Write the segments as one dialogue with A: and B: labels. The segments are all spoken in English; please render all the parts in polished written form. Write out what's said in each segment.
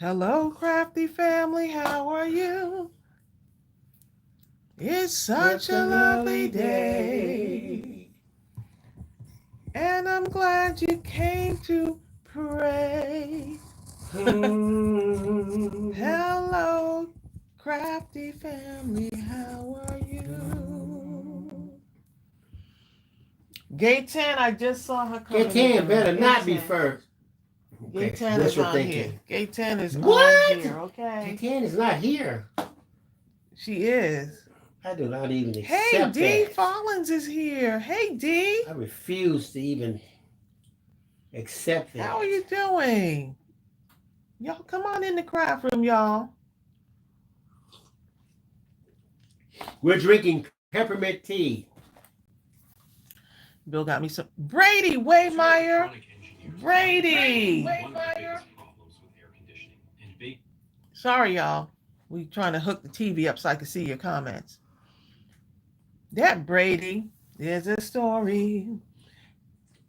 A: Hello, crafty family. How are you? It's such a lovely day. And I'm glad you came to pray. Hello, crafty family. How are you? Gate 10, I just saw her coming.
B: Gate 10 better not be first.
A: Gate 10 is on here. Gate 10 is on here, okay?
B: Gate 10 is not here.
A: She is.
B: I do not even accept
A: Hey, D.
B: that.
A: Fallins is here. Hey, D.
B: I refuse to even accept that.
A: How are you doing? Y'all come on in the craft room, y'all.
B: We're drinking peppermint tea.
A: Bill got me some. Brady Waymeyer. Brady. Sorry, y'all. We trying to hook the TV up so I can see your comments. That Brady is a story.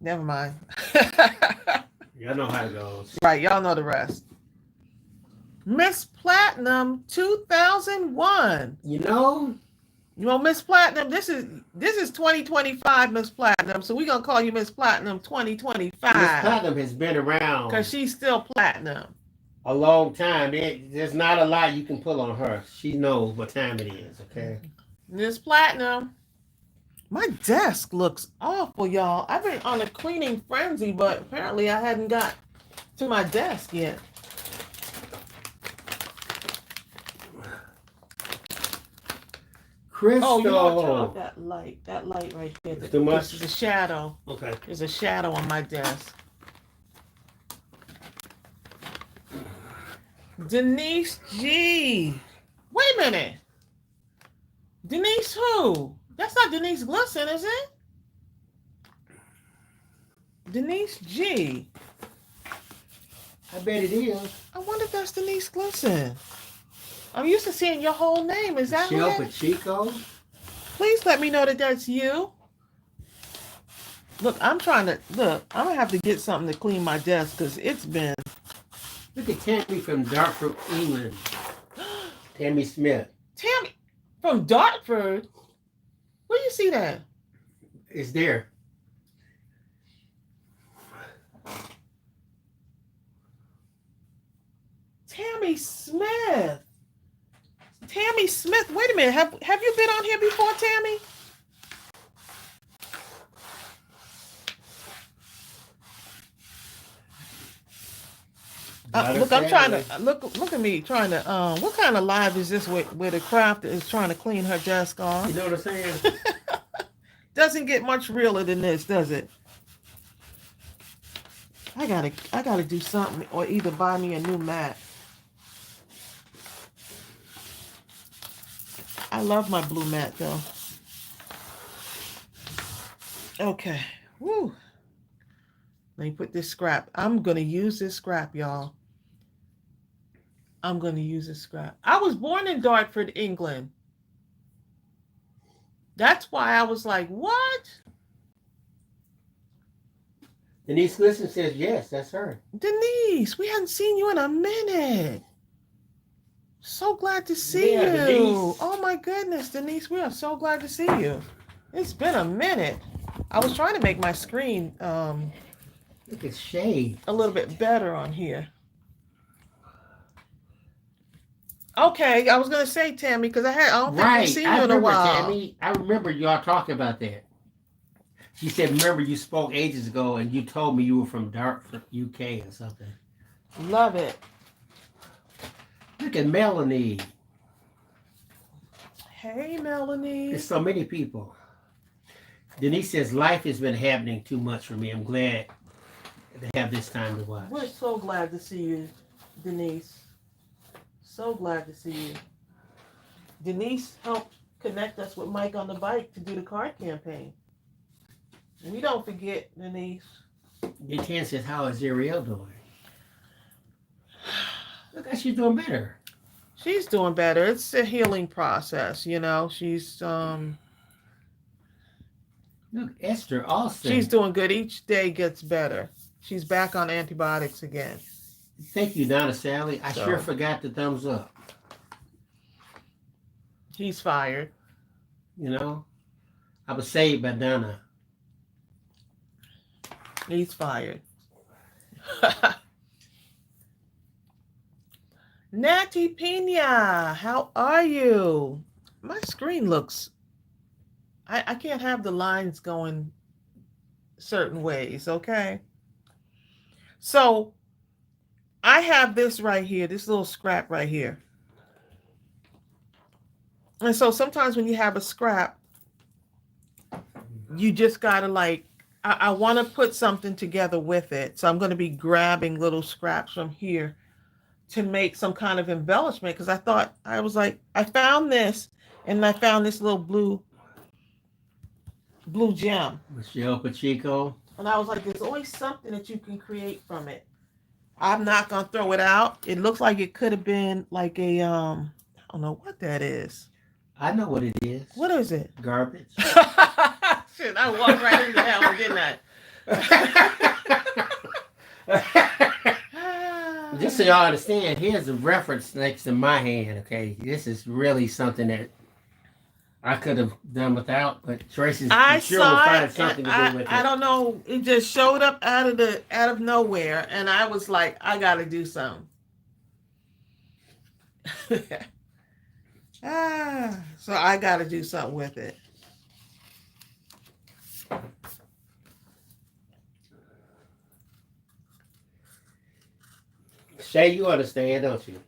A: Never mind.
B: Y'all know how it goes.
A: Right, y'all know the rest. Miss Platinum 2001.
B: You know,
A: Miss Platinum, this is 2025, Miss Platinum. So we're gonna call you Miss Platinum 2025.
B: Miss Platinum has been around
A: because she's still platinum.
B: A long time. There's not a lot you can pull on her. She knows what time it is, okay?
A: Miss Platinum. My desk looks awful, y'all. I've been on a cleaning frenzy, but apparently I hadn't got to my desk yet.
B: Crystal.
A: Oh, you want to turn off that light. That light right there.
B: Too much?
A: There's a shadow.
B: Okay.
A: There's a shadow on my desk. Denise G. Wait a minute. Denise who? That's not Denise Glisson, is it? Denise G.
B: I bet it is.
A: I wonder if that's Denise Glisson. I'm used to seeing your whole name. Is that
B: Michelle
A: right?
B: Pacheco?
A: Please let me know that that's you. Look, I'm going to have to get something to clean my desk because it's been.
B: Look at Tammy from Dartford, England. Tammy Smith.
A: Tammy from Dartford? Where do you see that?
B: It's there.
A: Tammy Smith. Tammy Smith. Wait a minute. Have you been on here before, Tammy? Look, I'm trying to look at me trying to what kind of live is this where the craft is trying to clean her desk off?
B: You know what I'm saying?
A: Doesn't get much realer than this, does it? I gotta do something or either buy me a new mat. I love my blue mat though. Okay. Woo. Let me put this scrap. I'm gonna use this scrap, y'all. I'm gonna use this scrap. I was born in Dartford, England. That's why I was like, what?
B: Denise Glisson says yes, that's her.
A: Denise, we hadn't seen you in a minute. So glad to see you.
B: Denise.
A: Oh my goodness, Denise, we are so glad to see you. It's been a minute. I was trying to make my screen
B: look at shade.
A: A little bit better on here. Okay, I was gonna say Tammy because I don't think we've seen you in a while.
B: Tammy, I remember y'all talking about that. She said, remember you spoke ages ago and you told me you were from Dartford, UK or something.
A: Love it.
B: Look at Melanie.
A: Hey, Melanie.
B: There's so many people. Denise says, life has been happening too much for me. I'm glad to have this time to watch.
A: We're so glad to see you, Denise. So glad to see you. Denise helped connect us with Mike on the Bike to do the card campaign. We don't forget, Denise.
B: Gate says, how is Ariel doing? Look how she's doing better.
A: She's doing better. It's a healing process, you know. She's
B: Look, Esther Austell.
A: She's doing good. Each day gets better. She's back on antibiotics again.
B: Thank you, Donna Sally. I
A: So-
B: sure forgot the thumbs up.
A: He's fired.
B: You know, I was saved by Donna.
A: He's fired. Natty Pina, how are you? My screen looks. I can't have the lines going certain ways, okay? So I have this right here, this little scrap right here. And so sometimes when you have a scrap, you just gotta like, I want to put something together with it. So I'm going to be grabbing little scraps from here to make some kind of embellishment, because I was like, I found this, and I found this little blue gem.
B: Michelle Pacheco.
A: And I was like, there's always something that you can create from it. I'm not going to throw it out. It looks like it could have been like a, I don't know what that is.
B: I know what it is.
A: What is it?
B: Garbage.
A: Shit, I walked right into that one, didn't I?
B: Just so y'all understand, here's a reference next to my hand, okay? This is really something that I could have done without, but Tracy's
A: I
B: sure
A: saw
B: will find
A: it,
B: something to
A: and
B: do with it.
A: I don't know. It just showed up out of nowhere, and I was like, I got to do something. So I got to do something with it.
B: Shay, you understand, don't you?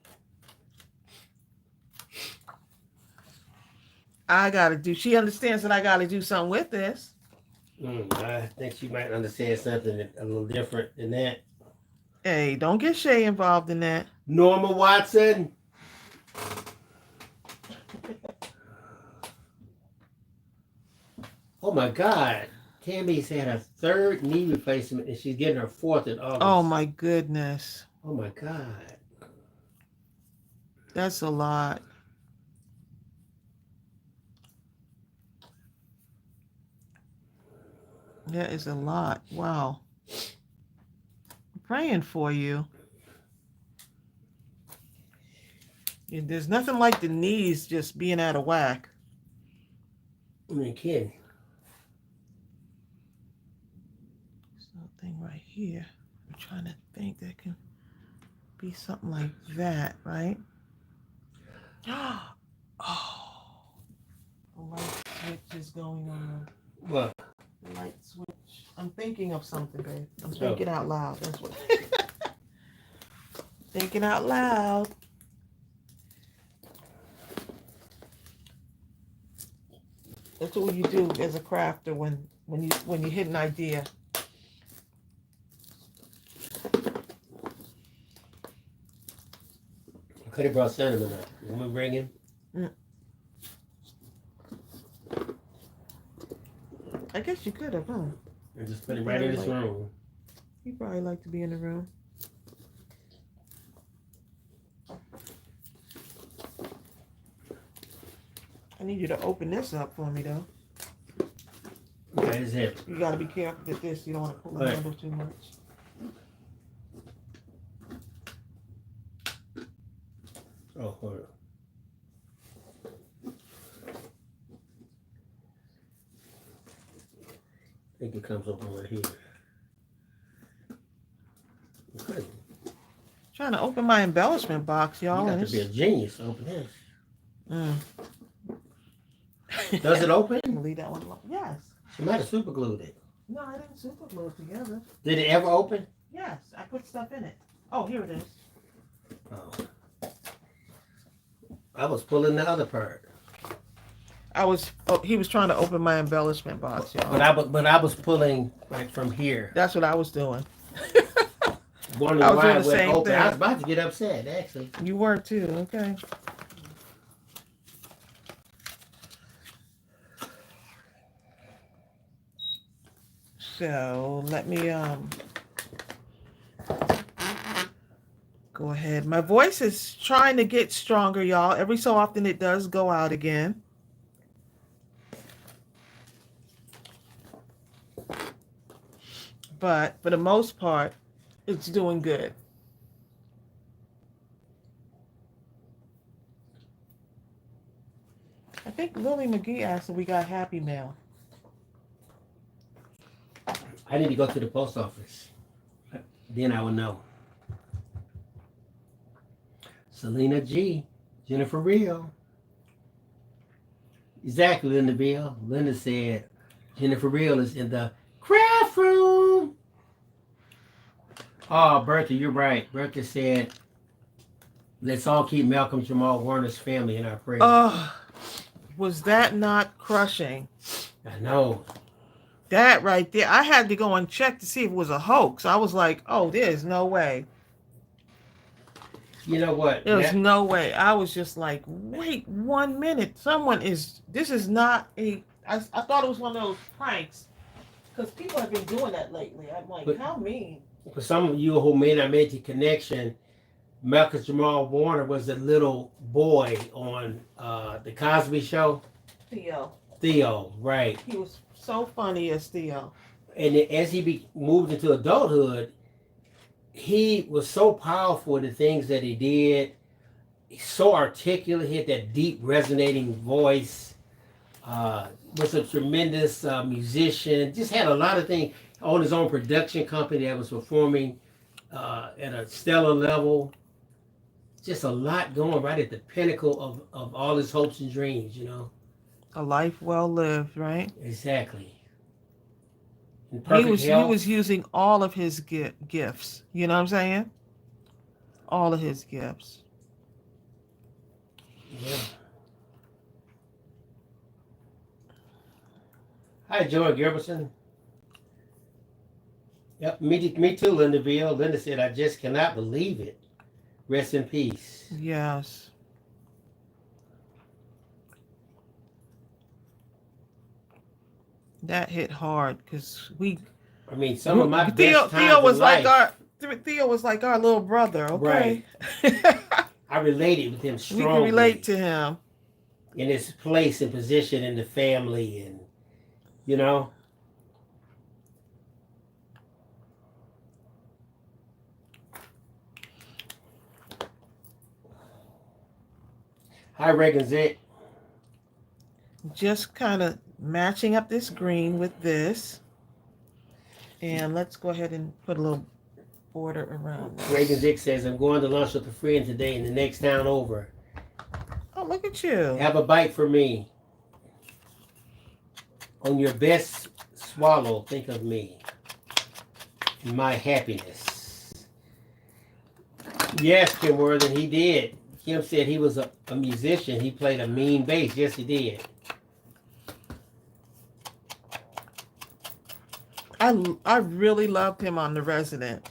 A: She understands that I got to do something with this.
B: I think she might understand something a little different than that.
A: Hey, don't get Shay involved in that.
B: Norma Watson. Oh my God. Tammy's had her 3rd knee replacement and she's getting her 4th in August.
A: Oh my goodness.
B: Oh my God.
A: That's a lot. That is a lot. Wow. I'm praying for you. There's nothing like the knees just being out of whack.
B: I ain't kidding.
A: Something right here. I'm trying to think that can be something like that, right? Oh, the light switch is going on.
B: What?
A: The light switch. I'm thinking of something, babe. I'm thinking out loud. That's what. Thinking out loud. That's what you do as a crafter when you hit an idea.
B: I could have brought cinnamon up. You want me to bring him?
A: I guess you could have, huh?
B: And just put him right in this room.
A: He'd probably like to be in the room. I need you to open this up for me, though.
B: Okay, that's it.
A: You got to be careful with this. You don't want to pull the handle too much.
B: Oh, hold on. I think it comes open right here. Okay.
A: Trying to open my embellishment box, y'all.
B: You got to be a genius to open this.
A: Mm.
B: Does it open?
A: I'm gonna leave that one alone. Yes.
B: She might have super glued it.
A: No, I didn't super glue it together.
B: Did it ever open?
A: Yes, I put stuff in it. Oh, here it is.
B: Oh. I was pulling the other part.
A: He was trying to open my embellishment box, y'all.
B: But I was pulling like from here.
A: That's what I was doing.
B: Wondering
A: I was
B: why
A: doing
B: it
A: the
B: wouldn't
A: same
B: open.
A: thing.
B: I was about to get upset, actually.
A: You were too, okay. So let me go ahead. My voice is trying to get stronger, y'all. Every so often it does go out again. But for the most part, it's doing good. I think Lily McGee asked if we got Happy Mail.
B: I need to go to the post office. Then I will know. Selena G. Jennifer Rio. Exactly, Linda Bill. Linda said Jennifer Rio is in the craft room. Oh, Bertha, you're right. Bertha said, let's all keep Malcolm Jamal Warner's family in our prayers.
A: Oh, was that not crushing?
B: I know.
A: That right there, I had to go and check to see if it was a hoax. I was like, oh, there's no way.
B: You know what?
A: There was no way. I was just like, wait 1 minute. This is not I thought it was one of those pranks. Because people have been doing that lately. I'm like, how mean?
B: For some of you who may not make the connection, Malcolm Jamal Warner was a little boy on the Cosby Show. Theo, right.
A: He was so funny as Theo.
B: And as he moved into adulthood, he was so powerful in the things that he did. He's so articulate. He had that deep, resonating voice. Was a tremendous musician. Just had a lot of things. Owned his own production company that was performing at a stellar level. Just a lot going right at the pinnacle of all his hopes and dreams, you know.
A: A life well lived, right?
B: Exactly.
A: He was using all of his gifts. You know what I'm saying? All of his gifts.
B: Yeah. Hi, Joy Gerberson. Yep, me too, Linda Bill. Linda said, I just cannot believe it. Rest in peace.
A: Yes. That hit hard because
B: some of my best times
A: Theo was
B: in life,
A: Theo was like our little brother, okay?
B: Right. I related with him strongly.
A: We can relate to him.
B: In his place and position in the family, and, you know. Hi, Reagan Zick.
A: Just kind of matching up this green with this. And let's go ahead and put a little border around this.
B: Reagan Zick says, I'm going to lunch with a friend today in the next town over.
A: Oh, look at you.
B: Have a bite for me. On your best swallow, think of me and my happiness. Yes, Kim Worthen, he did. Kim said he was a musician. He played a mean bass. Yes, he did.
A: I really loved him on The Resident.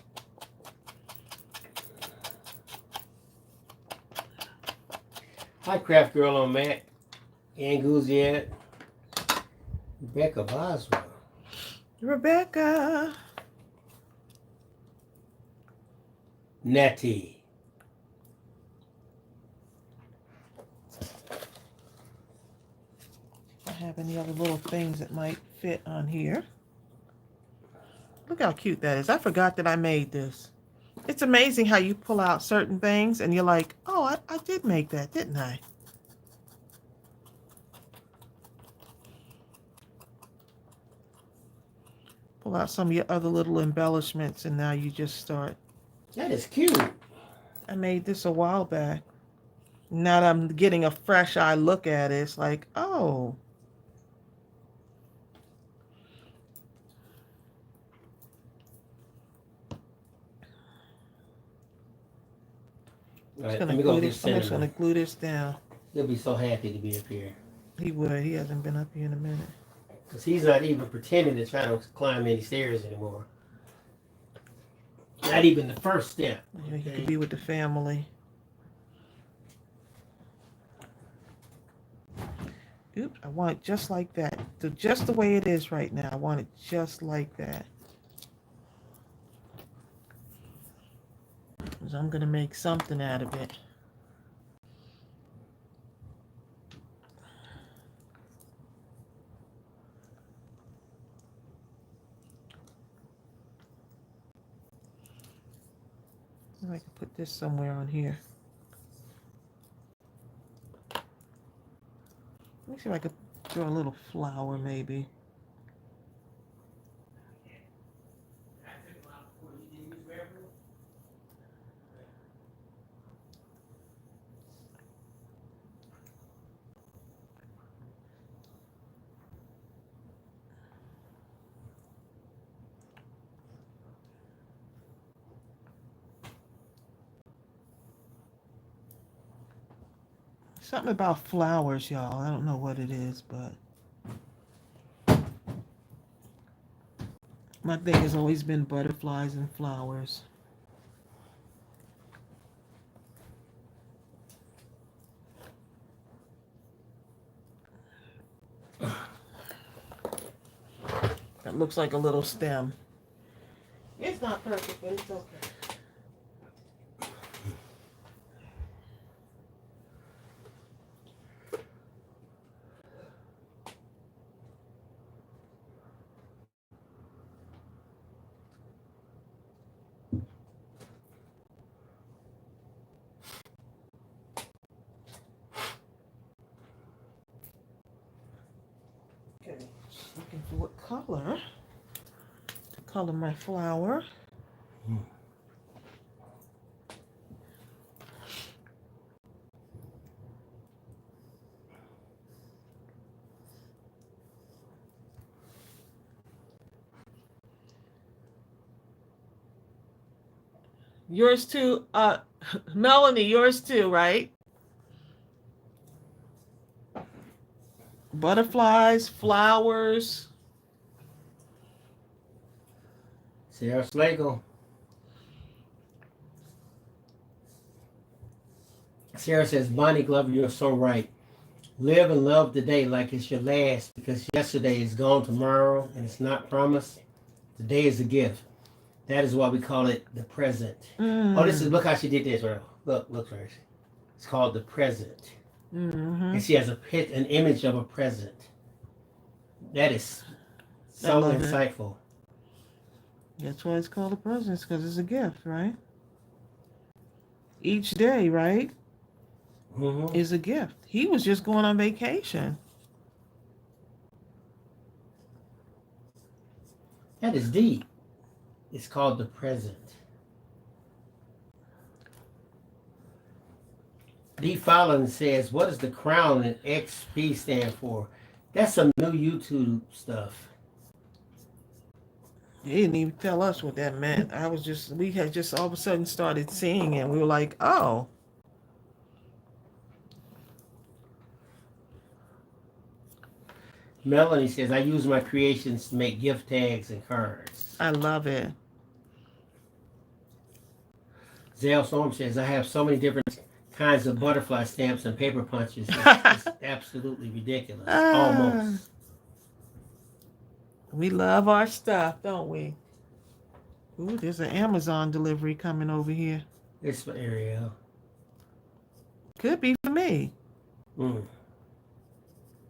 B: Hi, Craft Girl on Mac. Ann Gouziad. Rebecca Boswell.
A: Rebecca.
B: Nettie.
A: I have any other little things that might fit on here. Look how cute that is. I forgot that I made this. It's amazing how you pull out certain things and you're like, oh, I did make that, didn't I? Pull out some of your other little embellishments and now you just start.
B: That is cute.
A: I made this a while back. Now that I'm getting a fresh eye look at it, it's like, oh.
B: Right,
A: I'm just going to glue this down.
B: He'll be so happy to be up here.
A: He would. He hasn't been up here in a minute.
B: Because he's not even pretending to try to climb any stairs anymore. Not even the first step.
A: Yeah, he could be with the family. Oops, I want it just like that. So just the way it is right now. I want it just like that. Because I'm going to make something out of it. I can put this somewhere on here. me see if I could draw a little flower maybe. Something about flowers, y'all. I don't know what it is, but my thing has always been butterflies and flowers. That looks like a little stem. It's not perfect, but it's okay. Okay, just looking for what color to color my flower. Yours too, Melanie, yours too, right? Butterflies, flowers.
B: Sarah Slagle. Sarah says, Bonnie Glover, you're so right. Live and love today like it's your last, because yesterday is gone tomorrow and it's not promised. Today is a gift. That is why we call it the present. Oh, this is, look how she did this, right? Look for her. It's called the present. And she has an image of a present. That is so insightful.
A: That's why it's called a present, because it's a gift, right? Each day, right, is a gift. He was just going on vacation.
B: That is deep. It's called the present. D. Fallon says, what does the crown and XP stand for? That's some new YouTube stuff.
A: He didn't even tell us what that meant. We had just all of a sudden started seeing it. We were like, oh.
B: Melanie says, I use my creations to make gift tags and cards.
A: I love it.
B: Zale Storm says, I have so many different kinds of butterfly stamps and paper punches. It's absolutely ridiculous. Almost.
A: We love our stuff, don't we? Ooh, there's an Amazon delivery coming over here.
B: It's for Ariel.
A: Could be for me.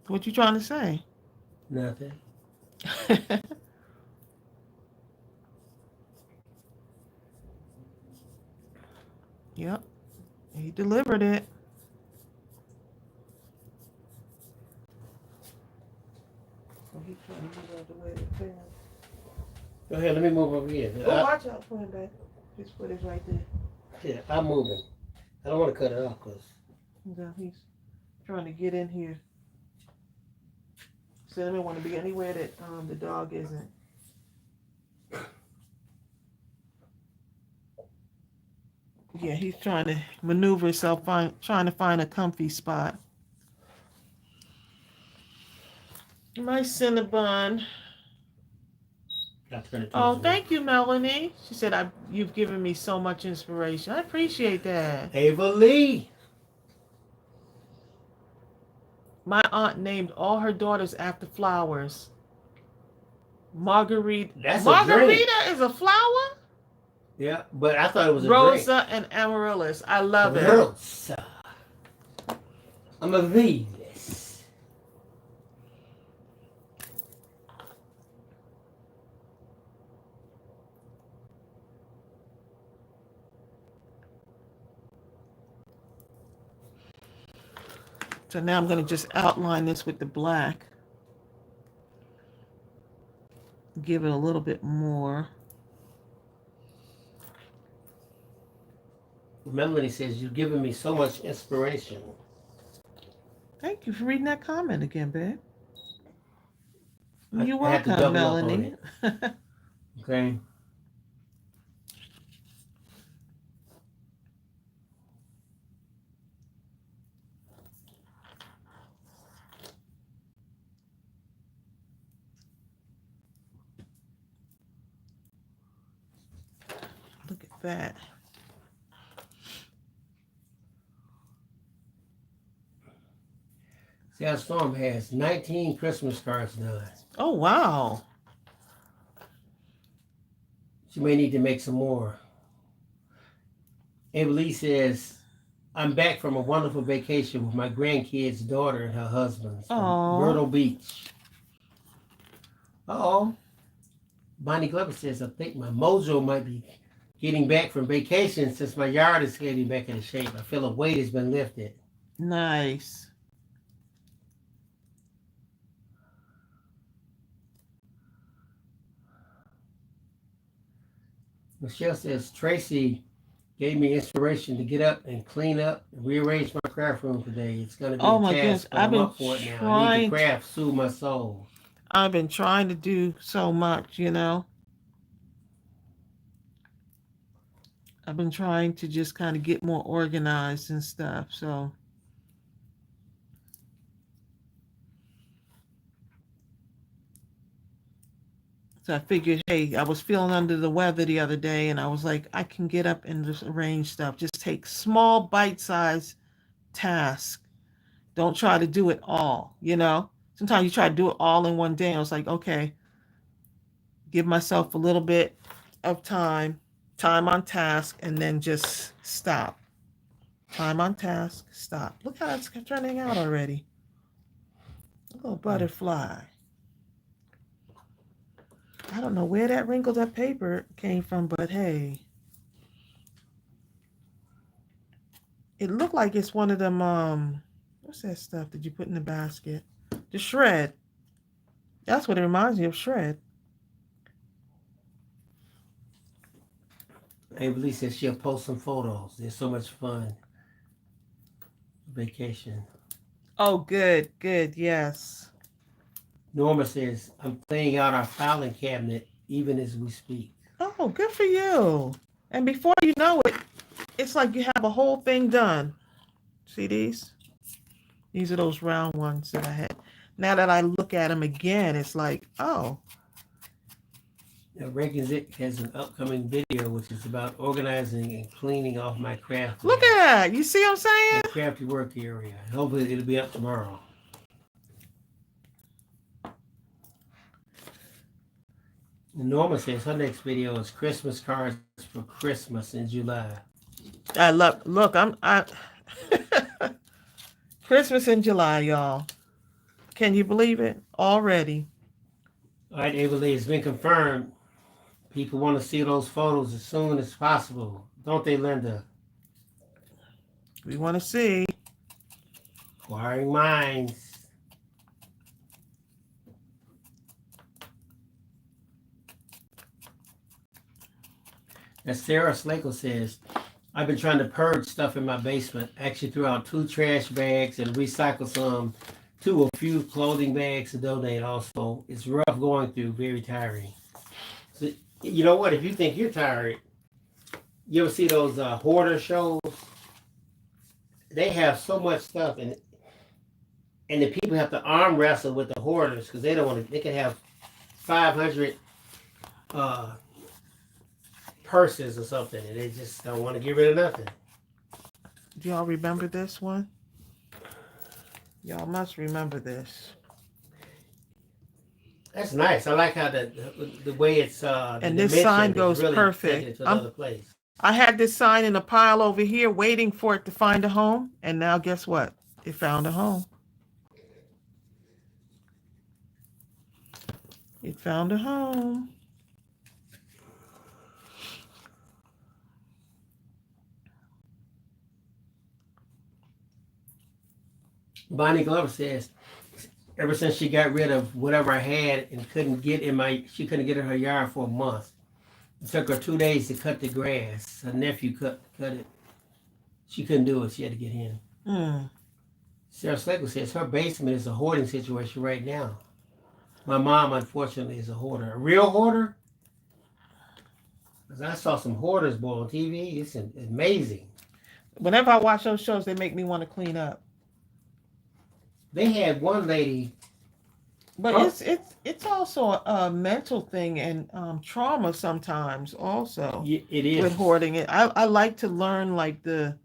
A: What you trying to say?
B: Nothing.
A: Yep. He delivered it.
B: Go ahead, let me move over here.
A: Oh, watch out for him, babe. His foot is right there.
B: Yeah, I'm moving. I don't want to cut it off because
A: he's trying to get in here. Cinnamon want to be anywhere that the dog isn't. Yeah, he's trying to maneuver himself, trying to find a comfy spot. My Cinnabon. Oh, thank you, Melanie. She said, you've given me so much inspiration. I appreciate that.
B: Ava Lee.
A: My aunt named all her daughters after flowers. Margarita. Margarita is a flower?
B: Yeah, but I thought it was a
A: Rosa and Amaryllis. I love it.
B: Rosa. Amaryllis.
A: So now I'm going to just outline this with the black. Give it a little bit more.
B: Melanie says, you've given me so much inspiration.
A: Thank you for reading that comment again, babe. You're
B: I had to
A: welcome,
B: double up on
A: Melanie.
B: it. Okay.
A: Look at that.
B: Sal Storm has 19 Christmas cards done.
A: Oh, wow.
B: She may need to make some more. Ava Lee says, I'm back from a wonderful vacation with my grandkids' daughter and her husband from
A: Aw.
B: Myrtle Beach. Uh-oh. Bonnie Glover says, I think my mojo might be getting back from vacation since my yard is getting back into shape. I feel a weight has been lifted.
A: Nice.
B: Michelle says, Tracey gave me inspiration to get up and clean up and rearrange my craft room today. It's going to be
A: Oh
B: a
A: my
B: task,
A: goodness,
B: but I'm up for it now. I need to craft, soothe my soul.
A: I've been trying to do so much, you know. I've been trying to just kind of get more organized and stuff, so. So I figured, hey, I was feeling under the weather the other day, and I was like, I can get up and just arrange stuff. Just take small bite-sized tasks. Don't try to do it all, you know. Sometimes you try to do it all in one day. I was like, okay, give myself a little bit of time on task, and then just stop. Time on task, stop. Look how it's turning out already. A little butterfly. I don't know where that wrinkled up paper came from, but hey. It looked like it's one of them, what's that stuff that you put in the basket? The shred. That's what it reminds me of, shred.
B: Ava says she'll post some photos. They're so much fun. Vacation.
A: Oh, good, yes.
B: Norma says, I'm cleaning out our filing cabinet even as we speak.
A: Oh, good for you. And before you know it, it's like you have a whole thing done. See these? These are those round ones that I had. Now that I look at them again, it's like, oh.
B: Now, Reagan has an upcoming video which is about organizing and cleaning off my craft.
A: Look at that. You see what I'm saying?
B: The crafty work area. Hopefully it'll be up tomorrow. Norma says her next video is Christmas cards for Christmas in July.
A: I look, I Christmas in July, y'all. Can you believe it? Already.
B: All right, Ava Lee, it's been confirmed. People want to see those photos as soon as possible. Don't they, Linda?
A: We want to see.
B: Acquiring minds. As Sarah Slakel says, I've been trying to purge stuff in my basement. Actually threw out 2 trash bags and recycled some to a few clothing bags to donate also. It's rough going through, very tiring. So, you know what? If you think you're tired, you ever see those hoarder shows? They have so much stuff, and the people have to arm wrestle with the hoarders because they don't want to. They can have 500 purses or something, and they just don't want to get rid of nothing.
A: Do y'all remember this one? Y'all must remember this.
B: That's nice. I like how the way it's
A: and this sign goes really perfect. I had this sign in a pile over here waiting for it to find a home, and now guess what? It found a home. It found a home.
B: Bonnie Glover says, ever since she got rid of whatever I had and she couldn't get in her yard for a month. It took her 2 days to cut the grass. Her nephew cut it. She couldn't do it. She had to get in. Sarah Slagle says her basement is a hoarding situation right now. My mom, unfortunately, is a hoarder. A real hoarder? Because I saw some hoarders boy on TV. It's amazing.
A: Whenever I watch those shows, they make me want to clean up.
B: They had one lady.
A: But it's also a mental thing and trauma sometimes also.
B: It is.
A: With hoarding it. I like to learn like the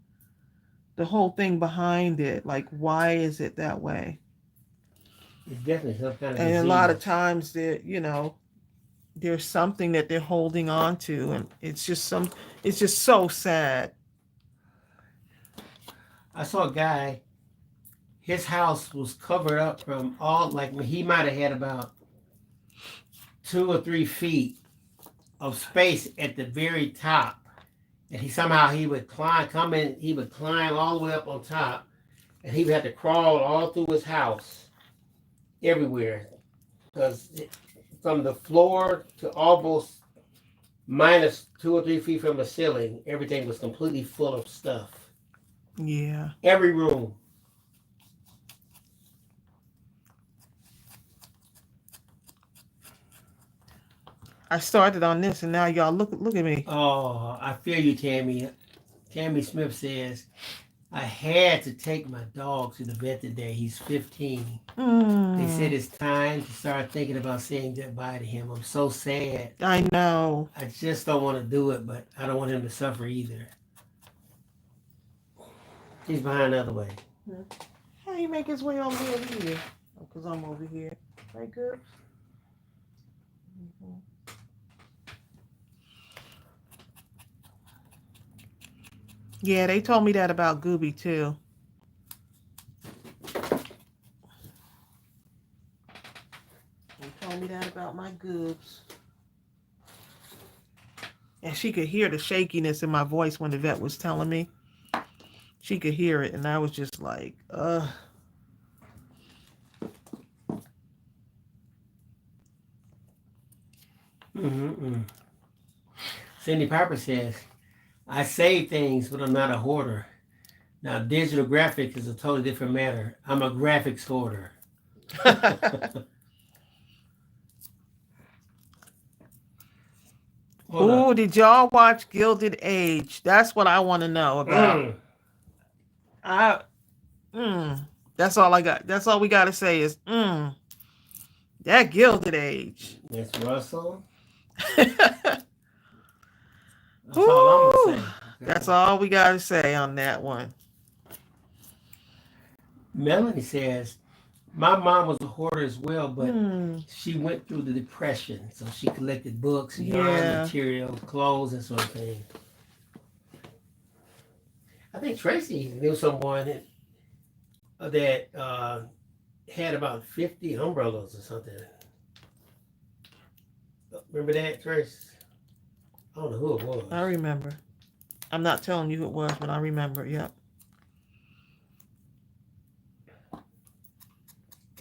A: whole thing behind it. Like, why is it that way?
B: It's definitely some kind of
A: And
B: disease.
A: a lot of times there's something that they're holding on to, and it's just so sad.
B: I saw a guy, his house was covered up from he might have had about 2 or 3 feet of space at the very top. And he would climb all the way up on top, and he would have to crawl all through his house, everywhere. Because from the floor to almost minus 2 or 3 feet from the ceiling, everything was completely full of stuff.
A: Yeah.
B: Every room.
A: I started on this, and now y'all look at me.
B: Oh, I feel you, Tammy. Tammy Smith says, I had to take my dog to the vet today. He's 15. They said it's time to start thinking about saying goodbye to him. I'm so sad.
A: I know.
B: I just don't want to do it, but I don't want him to suffer either. He's behind the other way.
A: How he make his way over here? Because I'm over here. Right, good? Yeah, they told me that about Gooby too. They told me that about my Goobs. And she could hear the shakiness in my voice when the vet was telling me. She could hear it, and I was just like, ugh.
B: Cindy Piper says, I save things, but I'm not a hoarder. Now, digital graphics is a totally different matter. I'm a graphics hoarder.
A: Ooh, did y'all watch Gilded Age? That's what I want to know about. That's all I got. That's all we got to say is, that Gilded Age.
B: That's Russell. That's all I'm going to say.
A: That's all we got to say on that one.
B: Melanie says, my mom was a hoarder as well, but she went through the depression. So she collected books, yarn material, clothes, and sort of thing. I think Tracey knew someone that had about 50 umbrellas or something. Remember that, Trace? I don't know who it was.
A: I remember. I'm not telling you who it was, but I remember, yep.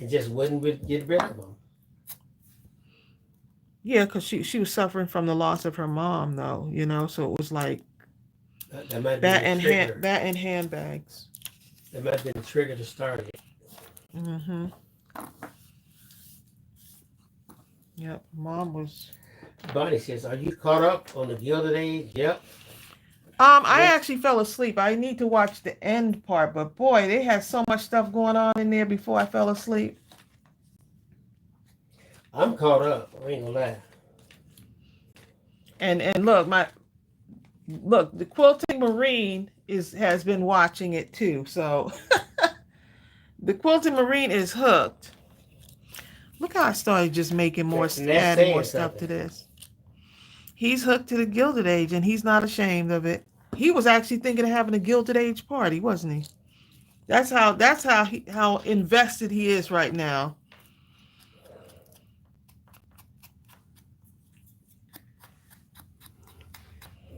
B: It just wouldn't get rid of them.
A: Yeah, because she was suffering from the loss of her mom, though, so it was like that and handbags.
B: That might have been the trigger to start it.
A: Yep, mom was...
B: Bonnie says, are you caught up on the Gilded Age? Yep.
A: I actually fell asleep. I need to watch the end part, but boy, they had so much stuff going on in there before I fell asleep.
B: I'm caught up. I ain't gonna lie.
A: And look, the Quilting Marine has been watching it too. So the Quilting Marine is hooked. Look how I started just making adding more stuff to this. He's hooked to the Gilded Age, and he's not ashamed of it. He was actually thinking of having a Gilded Age party, wasn't he? That's how invested he is right now.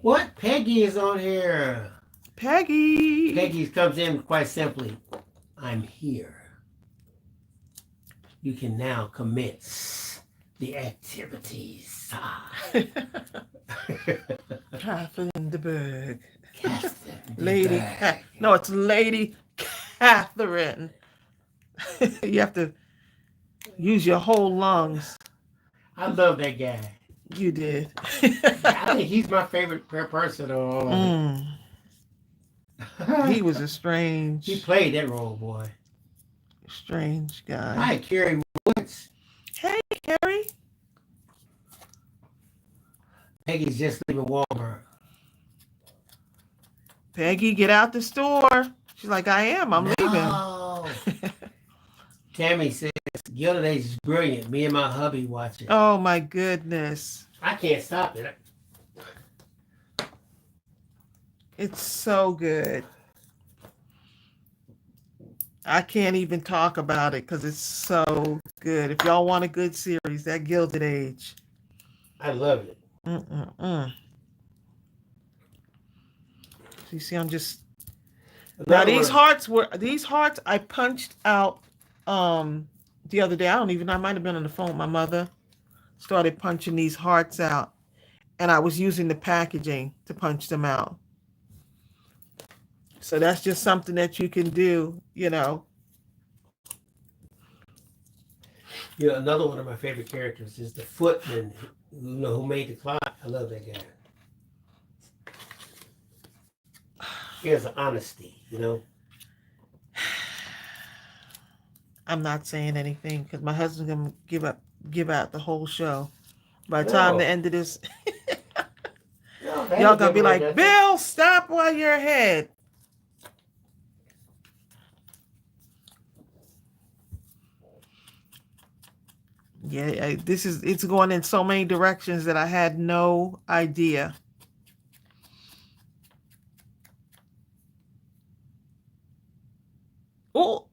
B: What? Peggy is on here.
A: Peggy
B: Peggy comes in quite simply. I'm here. You can now commence the activities.
A: Catherine de Berg.
B: Catherine de
A: Lady
B: Berg.
A: No, it's Lady Catherine. You have to use your whole lungs.
B: I love that guy.
A: You did.
B: I think he's my favorite person of all of
A: Mm.
B: it.
A: He was a strange,
B: He played that role, boy.
A: strange guy.
B: Hi, Carrie Woods.
A: Hey, Carrie.
B: Peggy's just leaving Walmart.
A: Peggy, get out the store. She's like, I am. I'm leaving.
B: No. Tammy says, Gilded Age is brilliant. Me and my hubby watch it.
A: Oh, my goodness.
B: I can't stop it.
A: It's so good. I can't even talk about it because it's so good. If y'all want a good series, that Gilded Age.
B: I love it.
A: You see, I'm just now these hearts I punched out the other day. I might have been on the phone with my mother. Started punching these hearts out, and I was using the packaging to punch them out. So that's just something that you can do, you know.
B: Yeah, another one of my favorite characters is the footman, who made the clock. I love that guy. He has an honesty,
A: I'm not saying anything because my husband's gonna give out the whole show. By the time the end of this, y'all gonna be like, Bill, stop while you're ahead. Yeah, it's going in so many directions that I had no idea. Oh,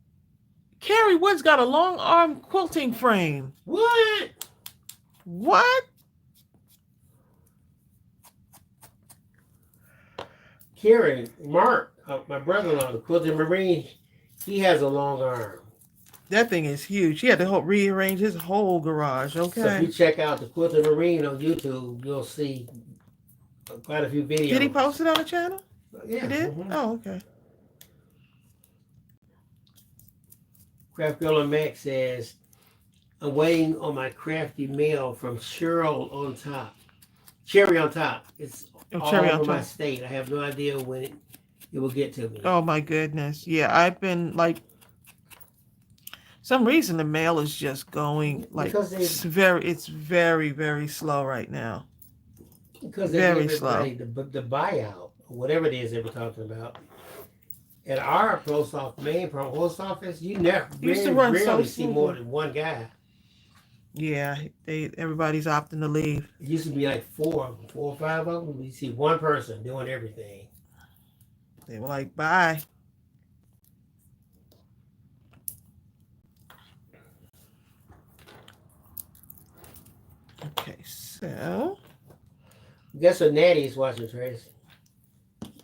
A: Carrie Wood's got a long arm quilting frame.
B: What? Carrie, Mark, my brother-in-law, the quilting Marine, he has a long arm.
A: That thing is huge. He had to rearrange his whole garage. Okay.
B: So if you check out the Quilting Marine on YouTube, you'll see quite a few videos.
A: Did he post it on the channel?
B: Yeah.
A: He did? Mm-hmm. Oh, okay.
B: Craft Girl and Mac says, I'm waiting on my crafty mail from Cherry on top. It's all over my state. I have no idea when it will get to me.
A: Oh my goodness. Yeah, I've been like, some reason the mail is just going like it's very, very slow right now.
B: Because they very slow. The buyout, whatever it is they were talking about. At our main post office, you rarely see more than one guy.
A: Yeah, everybody's opting to leave.
B: It used to be like four or five of them. You see one person doing everything.
A: They were like, bye. Okay, so.
B: Guess what Natty's watching, Tracy?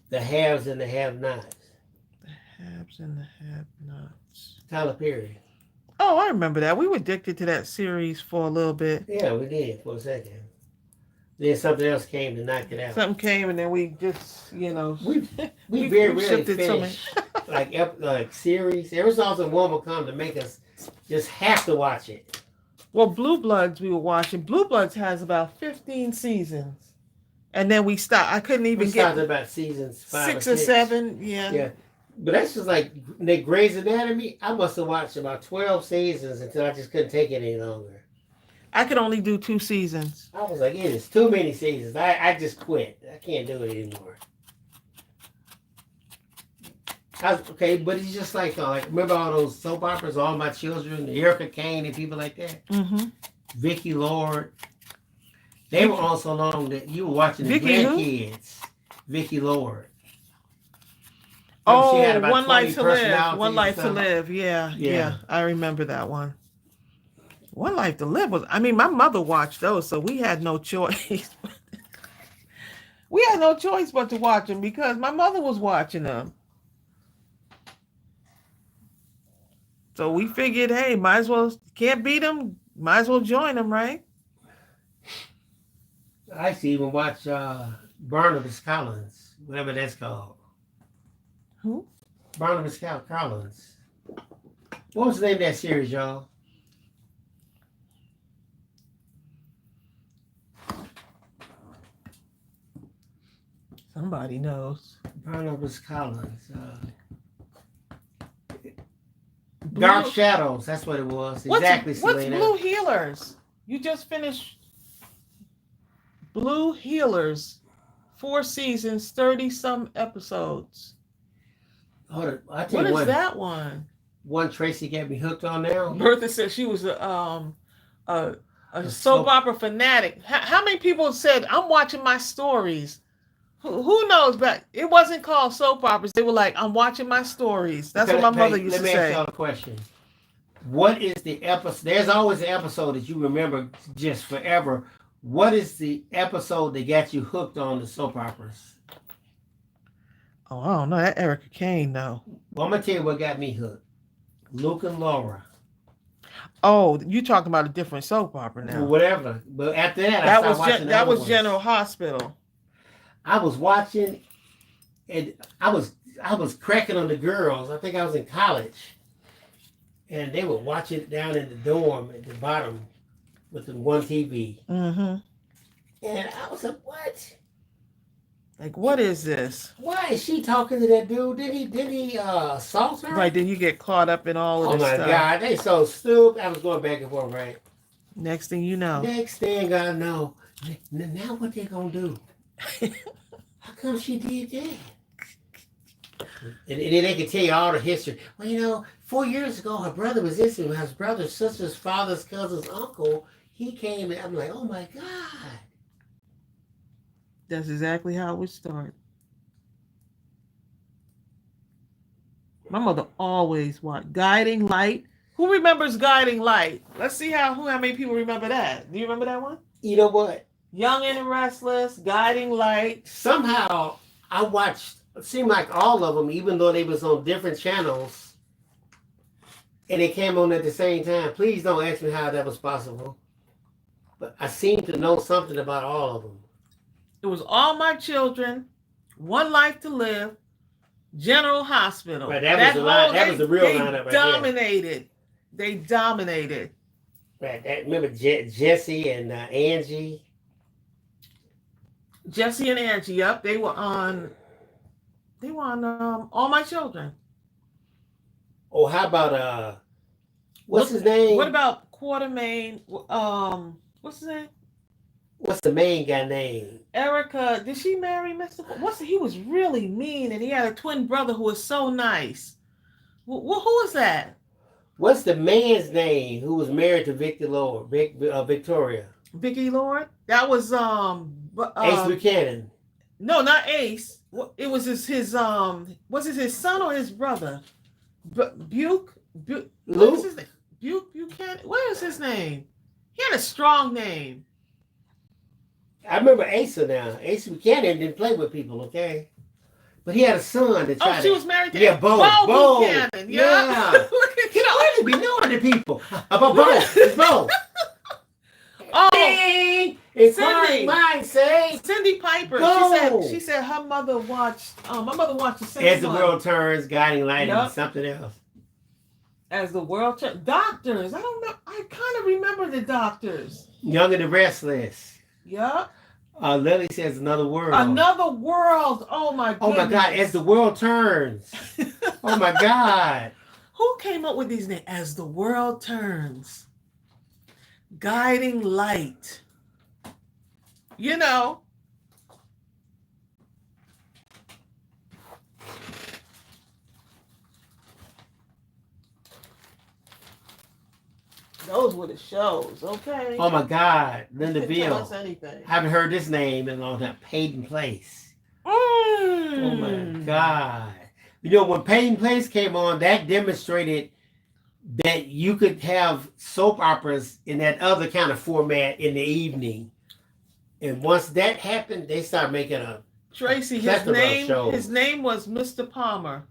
B: The Haves and the Have-Nots.
A: The Haves and the Have-Nots.
B: Tyler Perry.
A: Oh, I remember that. We were addicted to that series for a little bit.
B: Yeah, we did for a second. Then something else came to knock it out.
A: Something came, and then we just,
B: we very rarely finish like series. Every so often one will come to make us just have to watch it.
A: Well, Blue Bloods we were watching. Blue Bloods has about 15 seasons, and then we stopped. I couldn't even get
B: about seasons
A: 6 or 7. Yeah.
B: Yeah. But that's just like Grey's Anatomy. I must have watched about 12 seasons until I just couldn't take it any longer.
A: I could only do 2 seasons.
B: I was like, it is too many seasons. I just quit. I can't do it anymore. Okay, but it's just like remember all those soap operas, All My Children, Erica Kane and people like that? Mm-hmm. Vicky Lord. They were on so long that you were watching the grandkids. Vicky Lord.
A: Oh, One Life to Live. One Life to Live. Yeah. I remember that one. One Life to Live my mother watched those, so we had no choice. We had no choice but to watch them because my mother was watching them. So we figured, hey, might as well, can't beat them, might as well join them, right?
B: I used to even watch Barnabas Collins, whatever that's called.
A: Who?
B: Barnabas Collins. What was the name of that series, y'all?
A: Somebody knows.
B: Barnabas Collins. Dark Shadows, that's what it was. Exactly,
A: What's
B: Selena.
A: Blue Healers? You just finished Blue Healers. 4 seasons, 30-some episodes.
B: Hold on, I tell
A: What
B: you
A: is
B: one.
A: that one?
B: One Tracey got me hooked on now.
A: Bertha said she was a soap opera fanatic. How many people said, I'm watching my stories? Who knows? But it wasn't called soap operas. They were like, I'm watching my stories. That's what my mother used to say.
B: Let me ask y'all a question. What is the episode? There's always an episode that you remember just forever. What is the episode that got you hooked on the soap operas?
A: Oh, I don't know. That Erica Kane, though.
B: Well, I'm going to tell you what got me hooked. Luke and Laura.
A: Oh, you talking about a different soap opera now.
B: Well, whatever. But after that, I started watching
A: that was General Hospital.
B: I was watching, and I was cracking on the girls. I think I was in college. And they would watch it down in the dorm at the bottom with the one TV.
A: Mm-hmm.
B: And I was like, what?
A: Like, what is this?
B: Why is she talking to that dude? Did he assault her?
A: Right, then you get caught up in all of this stuff.
B: Oh my God, they so stupid. I was going back and forth, right?
A: Next thing you know.
B: Next thing I know, now what they gonna do? How come she did that? And then they can tell you all the history. Well, 4 years ago, her brother was this, and her brother's sister's father's cousin's uncle, he came, and I'm like, oh my God.
A: That's exactly how it would start. My mother always watched Guiding Light. Who remembers Guiding Light? Let's see how many people remember that. Do you remember that one?
B: You know what?
A: Young and the Restless, Guiding Light.
B: Somehow, I watched, it seemed like all of them, even though they was on different channels, and they came on at the same time. Please don't ask me how that was possible. But I seem to know something about all of them.
A: It was All My Children, One Life to Live, General Hospital.
B: Right, that was the real lineup right
A: there. They dominated.
B: Right, remember Jesse and Angie?
A: Jesse and Angie, yep. They were on All My Children.
B: Oh, how about what's his name?
A: What about Quartermain? What's his name?
B: What's the main guy name?
A: Erica. Did she marry Mr. He was really mean, and he had a twin brother who was so nice. Who was that?
B: What's the man's name who was married to Victoria?
A: Vicky Lord. That was
B: Ace Buchanan.
A: No, not Ace. It was his was it his son or his brother? Buke. What is his name? Buchanan. What is his name? He had a strong name.
B: I remember Asa now. Ace Buchanan didn't play with people, okay? But he had a son that tried
A: she was married to
B: Bo
A: Buchanan.
B: Yeah. He don't really be knowing the people. About Bo. It's Bo.
A: Oh, Cindy Piper.
B: Go.
A: She said her mother watched. My mother watched the same.
B: As the World Turns, Guiding Light, and something else.
A: As the World Turns, Doctors. I don't know. I kind of remember the Doctors.
B: Young and the Restless.
A: Yep.
B: Lily says Another World.
A: Another World. Oh my goodness.
B: Oh my God! As the World Turns. Oh my God.
A: Who came up with these names? As the World Turns. Guiding Light. You know. Those were the shows, okay?
B: Oh my God, Linda Veal.
A: Tell us anything.
B: I haven't heard this name in a long time. Peyton Place. Oh my God. When Peyton Place came on, that demonstrated that you could have soap operas in that other kind of format in the evening. And once that happened, they started making a
A: Tracey, his name was Mr. Palmer.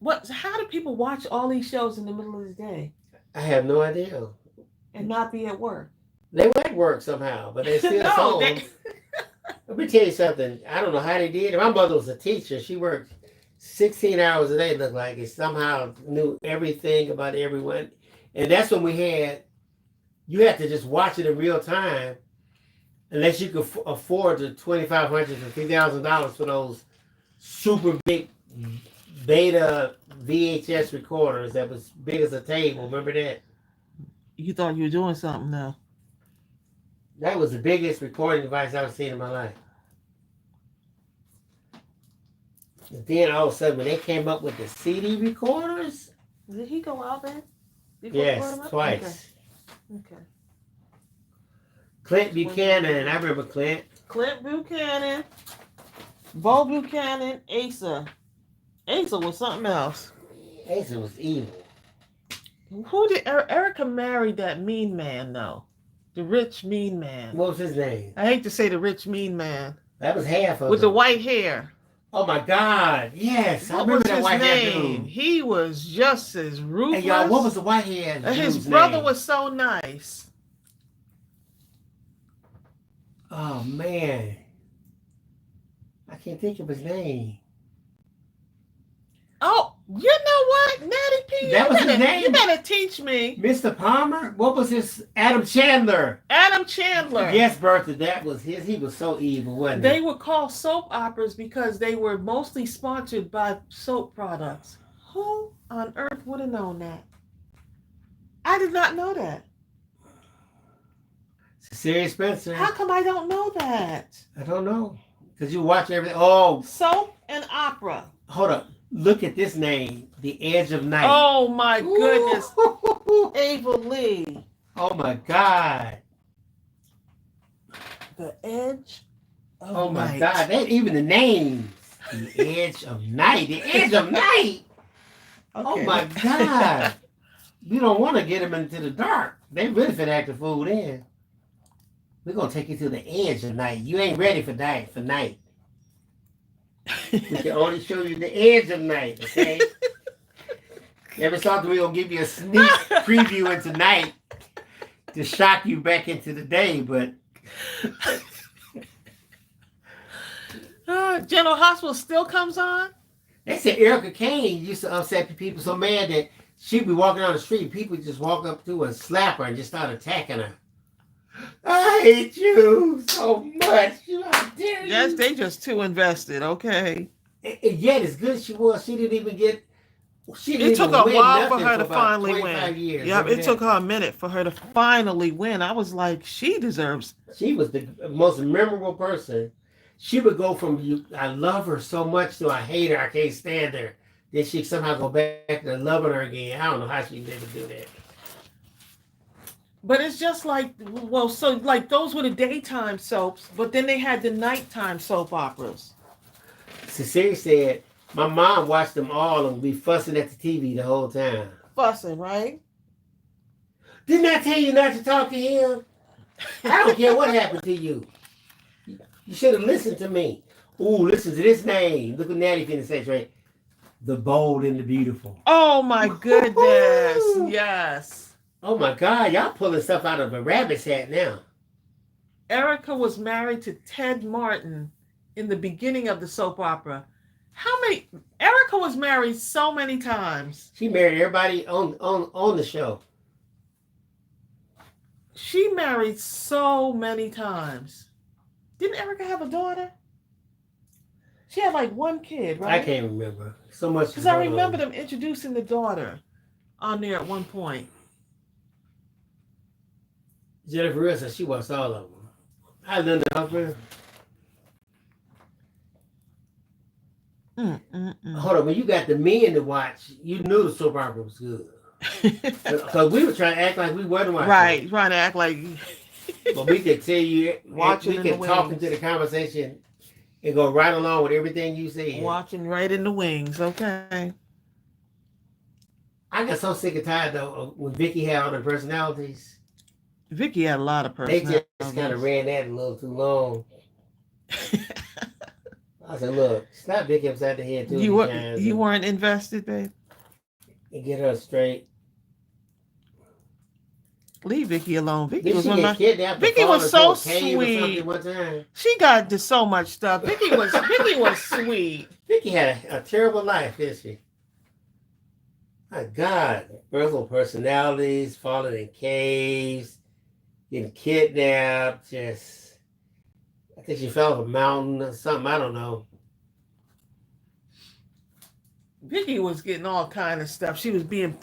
A: What? How do people watch all these shows in the middle of the day
B: I have no idea.
A: and not be at work?
B: They were at work somehow, but they still
A: No,
B: home. Let me tell you something. I don't know how they did it. My mother was a teacher. She worked 16 hours a day, it looked like. It somehow knew everything about everyone. And that's when you had to just watch it in real time, unless you could afford the $2,500 to $3,000 for those super big beta VHS recorders that was big as a table. Remember that?
A: You thought you were doing something now.
B: That was the biggest recording device I've seen in my life. And then all of a sudden, when they came up with the CD recorders,
A: Did he go out there?
B: yes, twice.
A: Okay.
B: Clint Buchanan, I remember Clint.
A: Clint Buchanan, Bo Buchanan, Asa. Asa was something else.
B: Asa was evil.
A: Who did Erica married that mean man though? The rich mean man.
B: What was his name?
A: I hate to say the rich mean man.
B: That was half of
A: with
B: it.
A: the white hair.
B: Oh my God! Yes, I
A: What
B: remember
A: was
B: that
A: his
B: white hair
A: name?
B: dude.
A: He was just as ruthless.
B: Hey y'all, what was the white hair?
A: And his
B: dude's
A: brother
B: name?
A: was so nice.
B: Oh man, I can't think of his name.
A: Oh, you know what, Natty P?
B: That was his name?
A: You better teach me.
B: Mr. Palmer? What was his? Adam Chandler.
A: Adam Chandler.
B: Yes, Bertha, that was his. He was so evil, wasn't
A: They
B: he?
A: were called soap operas because they were mostly sponsored by soap products. Who on earth would have known that? I did not know that.
B: Cecilia Spencer.
A: How come I don't know that?
B: I don't know. Because you watch everything. Oh,
A: Soap and opera.
B: hold up. Look at this name. The Edge of Night.
A: Oh my goodness.
B: Ooh.
A: Ava Lee.
B: Oh my God.
A: The Edge of
B: Oh my
A: Night.
B: God. That even the names. The Edge of Night. The Edge of Night. Oh
A: Okay.
B: my God. We don't want to get them into the dark. They really finna act the fool then. We're gonna take you to the edge of night. You ain't ready for night. We can only show you the edge of night, okay? Every something we're gonna give you a sneak preview into night to shock you back into the day, but
A: General Hospital still comes on?
B: they said Erica Kane used to upset people so mad that she'd be walking down the street, people would just walk up to her and slap her and just start attacking her. I hate you so much. How dare you?
A: Yes, they just too invested, okay?
B: And yet, as good as she was, she didn't even get. She didn't
A: It took
B: even
A: a
B: win
A: while for
B: nothing
A: her to
B: about
A: finally
B: 25
A: win.
B: Years.
A: Yep,
B: Remember
A: it
B: that?
A: took her a minute for her to finally win. I was like, she deserves.
B: She was the most memorable person. She would go from I love her so much to I hate her, I can't stand her. Then she'd somehow go back to loving her again. I don't know how she did to do that.
A: But it's just like, well, so like those were the daytime soaps, but then they had the nighttime soap operas.
B: Cecilia said, my mom watched them all and would be fussing at the TV the whole time.
A: Fussing, right?
B: Didn't I tell you not to talk to him? I don't care what happened to you. You should have listened to me. Ooh, listen to this name. Look what Natty finna say, right? The Bold and the Beautiful.
A: Oh my goodness. Yes.
B: Oh my God, y'all pulling stuff out of a rabbit's hat now.
A: Erica was married to Ted Martin in the beginning of the soap opera. How many? Erica was married so many times.
B: She married everybody on the show.
A: She married so many times. Didn't Erica have a daughter? She had like one kid, right?
B: I can't remember. So much.
A: Because I remember them introducing the daughter on there at one point.
B: Jennifer Wilson, she watched all of them. I Linda Humphrey. Hold on, when you got the men to watch, you knew the soap opera was good. Because we were trying to act like we wasn't watching.
A: Right, trying to act like.
B: But we could tell you,
A: Watching
B: we
A: in
B: could
A: the
B: talk
A: wings.
B: into the conversation and go right along with everything you said.
A: Watching right in the wings, okay.
B: I got so sick and tired though of when Vicky had all the personalities.
A: Vicky had a lot of
B: They
A: personalities.
B: just kind of ran that a little too long. I said, look, slap Vicky upside the head 2
A: You
B: times.
A: you weren't invested, babe.
B: And get her straight.
A: Leave Vicky alone. Vicky
B: Did
A: was
B: she
A: one of
B: get
A: my.
B: kidnapped?
A: Vicky was so
B: cave or
A: sweet.
B: something one time?
A: She got into so much stuff. Vicky was sweet.
B: Vicky had a terrible life, didn't she? My God, multiple personalities, falling in caves, getting kidnapped. Just, I think she fell off a mountain or something. I don't know.
A: Vicky was getting all kind of stuff. She was being.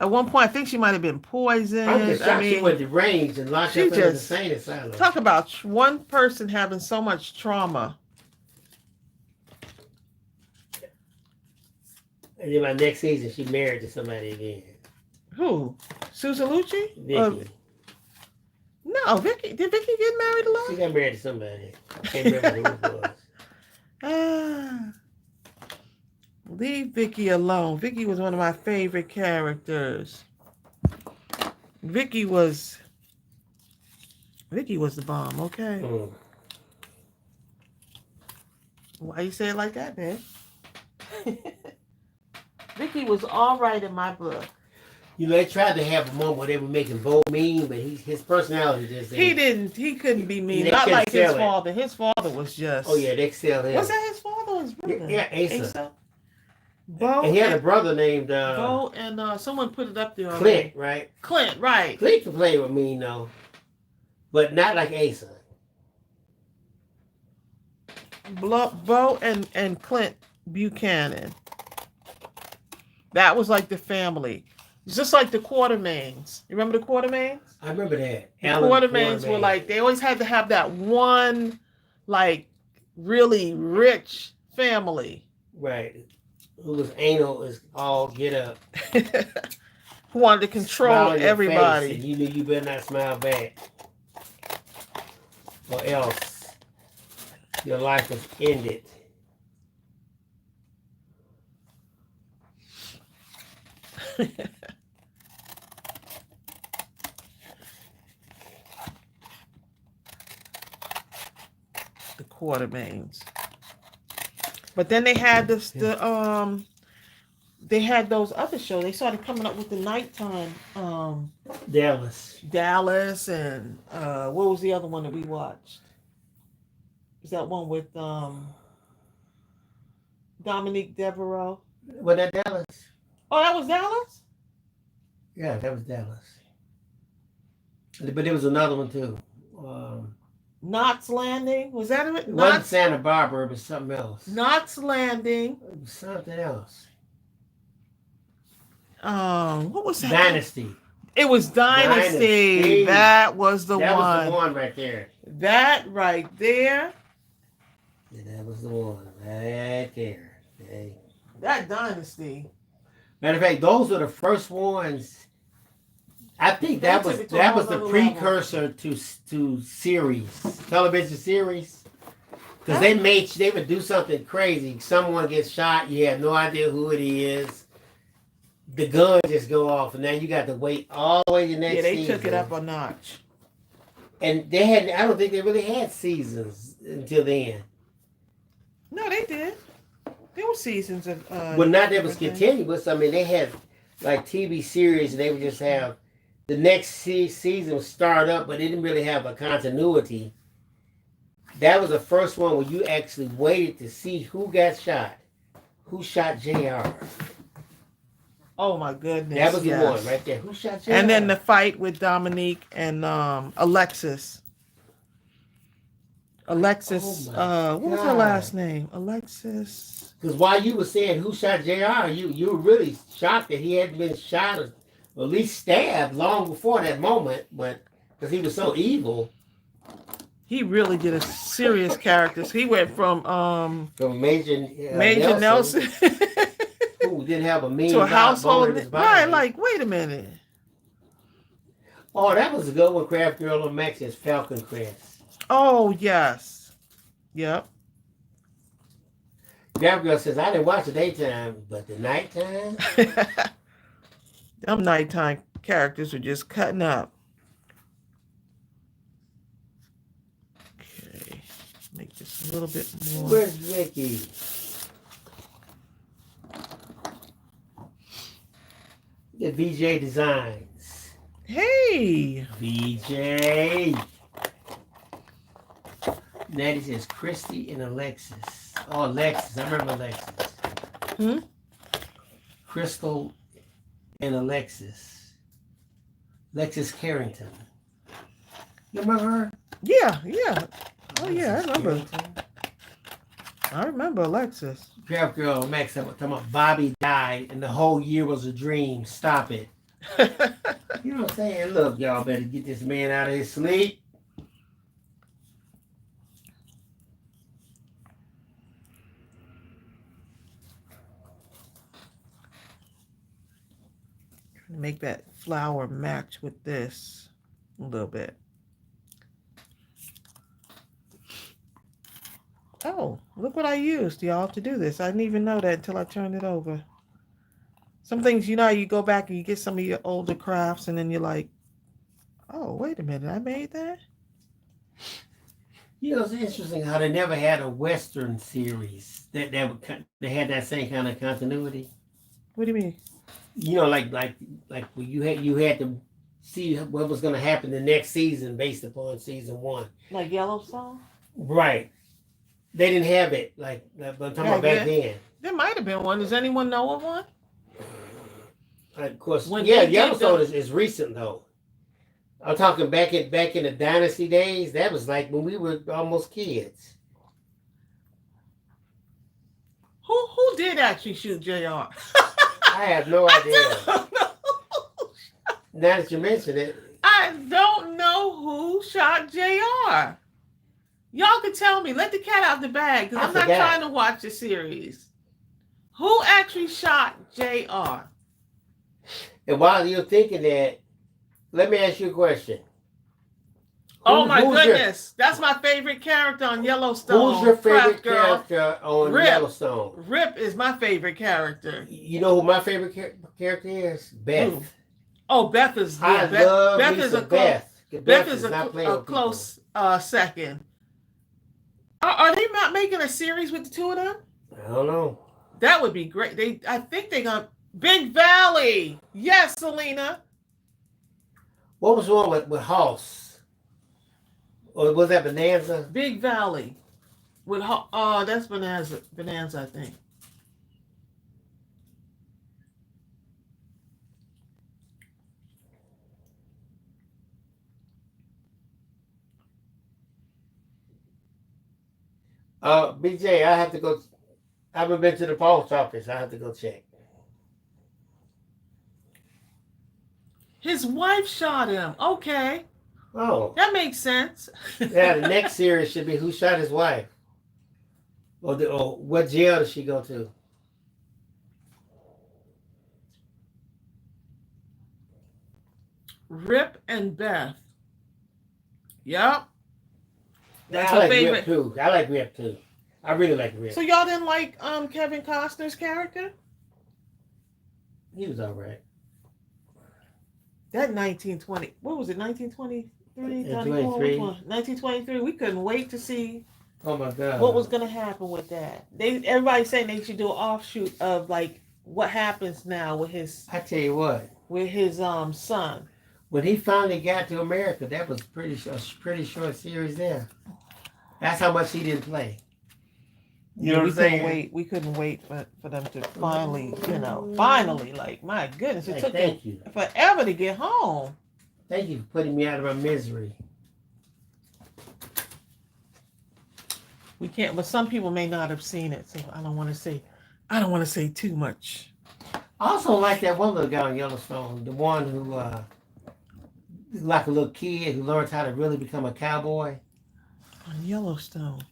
A: At one point, I think she might have been poisoned.
B: I'm just shocked she went deranged and locked up in the insane asylum.
A: Talk about one person having so much trauma.
B: And then by next season, she married to somebody again.
A: Who? Susan Lucci?
B: Vicky.
A: No, Vicky. Did Vicky get married alone?
B: She got married to somebody. I can't remember who it was.
A: Leave Vicky alone. Vicky was one of my favorite characters. Vicky was the bomb, okay?
B: Mm.
A: Why you say it like that, man? Vicky was all right in my book.
B: You know, they tried to have a moment where they were making Bo mean, but his personality just
A: he couldn't be mean. Not like his father. His father was just...
B: Oh, yeah, they excelled him.
A: Was that his father or his brother?
B: Yeah, Asa.
A: Bo
B: and he had a brother named...
A: Bo and someone put it up there.
B: Clint, right?
A: Clint, right.
B: Clint can play with mean, though. But not like Asa.
A: Bo and Clint Buchanan. That was like the family. It's just like the Quartermains. You remember the Quartermains?
B: I remember that.
A: The Quartermains were like, they always had to have that one, like, really rich family.
B: Right. Who was anal as all get up.
A: Who wanted to control everybody.
B: And you knew you better not smile back. Or else your life was ended.
A: The Quartermains. But then they had they had those other shows. They started coming up with the nighttime Dallas and what was the other one that we watched? Is that one with Dominique Devereaux?
B: Was that Dallas?
A: Oh, that was Dallas?
B: Yeah, that was Dallas. But there was another one too.
A: Knots Landing? Was that it?
B: It wasn't Santa Barbara, it was something else.
A: Knots Landing.
B: It was something else.
A: What was that?
B: Dynasty.
A: It was Dynasty. That was the one.
B: That was the one right there.
A: That right there.
B: Yeah, that was the one right there. Okay.
A: That Dynasty.
B: Matter of fact, those were the first ones. I think that was the precursor to series, television series, because they would do something crazy. Someone gets shot, you have no idea who it is. The gun just go off, and now you got to wait all the way to the next season.
A: Yeah, they took it up a notch.
B: And they had, I don't think they really had seasons until then.
A: No, they did. There were seasons of.
B: Well, not that was continuous. I mean, they had like TV series, and they would just have. The next season would start up, but it didn't really have a continuity. That was the first one where you actually waited to see who got shot. Who shot JR?
A: Oh, my goodness.
B: That was the one right there. Who shot JR?
A: And then the fight with Dominique and Alexis. Alexis, what was her last name? Alexis.
B: Because while you were saying who shot JR, you were really shocked that he hadn't been shot or at least stabbed long before that moment, but because he was so evil.
A: He really did a serious character. He went from
B: Major
A: Nelson
B: who didn't have a mean
A: to a household.
B: Right,
A: like, wait a minute.
B: Oh, that was a good one, Craft Girl on Max's Falcon Crest.
A: Oh, yes. Yep.
B: Craft Girl says, I didn't watch the daytime, but the nighttime?
A: Them nighttime characters are just cutting up. Okay. Make this just a little bit more.
B: Where's Vicky? The VJ Designs.
A: Hey!
B: VJ. Natty says Christy and Alexis. Oh, Alexis. I remember Alexis.
A: Hmm?
B: Crystal and Alexis. Alexis Carrington. You remember her?
A: Yeah, yeah. Oh, yeah, I
B: Alexis
A: remember.
B: Carrington.
A: I remember Alexis.
B: Grab Girl Max, I'm talking about Bobby died and the whole year was a dream. Stop it. You know what I'm saying? Look, y'all better get this man out of his sleep.
A: Make that flower match with this a little bit. Oh, look what I used, y'all, to do this. I didn't even know that until I turned it over. Some things, you know, you go back and you get some of your older crafts and then you're like, oh, wait a minute, I made that?
B: You know, it's interesting how they never had a Western series that they had that same kind of continuity.
A: What do you mean?
B: You know, like when you had to see what was going to happen the next season based upon season one.
A: Like Yellowstone?
B: Right. They didn't have it like I'm talking about back then.
A: There might have been one. Does anyone know of one?
B: Of course,
A: When
B: yeah,
A: they did
B: Yellowstone is recent though. I'm talking back in the Dynasty days. That was like when we were almost kids.
A: Who did actually shoot JR?
B: I have no idea.
A: I don't know.
B: Now that you mention it,
A: I don't know who shot JR. Y'all can tell me. Let the cat out the bag because I'm not trying to watch the series. Who actually shot JR?
B: and while you're thinking that, let me ask you a question.
A: Oh my goodness. That's my favorite character on Yellowstone.
B: Who's your favorite
A: Girl.
B: character on
A: Rip.
B: Yellowstone?
A: Rip is my favorite character.
B: You know who my favorite character is? Beth.
A: Who? Oh, Beth is
B: I
A: good.
B: love
A: Beth
B: me
A: is
B: some
A: a
B: Beth.
A: Beth is
B: not playing
A: a
B: with
A: close second. Are they not making a series with the two of them?
B: people. I don't know.
A: That would be great. I think they're gonna Big Valley. Yes, Selena.
B: What was wrong with Hoss? Or was that Bonanza?
A: Big Valley. With that's Bonanza, I think.
B: BJ, I have to go. I haven't been to the post office. I have to go check.
A: His wife shot him. Okay.
B: Oh.
A: That makes sense.
B: Yeah, the next series should be Who Shot His Wife? Or what jail does she go to?
A: Rip and Beth. Yep. That's
B: I
A: her
B: like
A: favorite.
B: Rip too. I like Rip too. I really like Rip.
A: So y'all didn't like Kevin Costner's character?
B: He was all right.
A: That 1920. What was it? 1923?
B: 23.
A: 1923. We couldn't wait to see
B: Oh my God.
A: what was going to happen with that. Everybody's saying they should do an offshoot of like what happens now with his
B: I tell you what.
A: son.
B: When he finally got to America, that was a pretty short series there. That's how much he didn't play. You know what I'm saying?
A: We couldn't wait for them to finally, finally, like, my goodness, it took them forever to get home.
B: Thank you for putting me out of my misery.
A: We can't, but some people may not have seen it, so I don't want to say too much.
B: I also like that one little guy on Yellowstone, the one who, like a little kid who learns how to really become a cowboy.
A: On Yellowstone.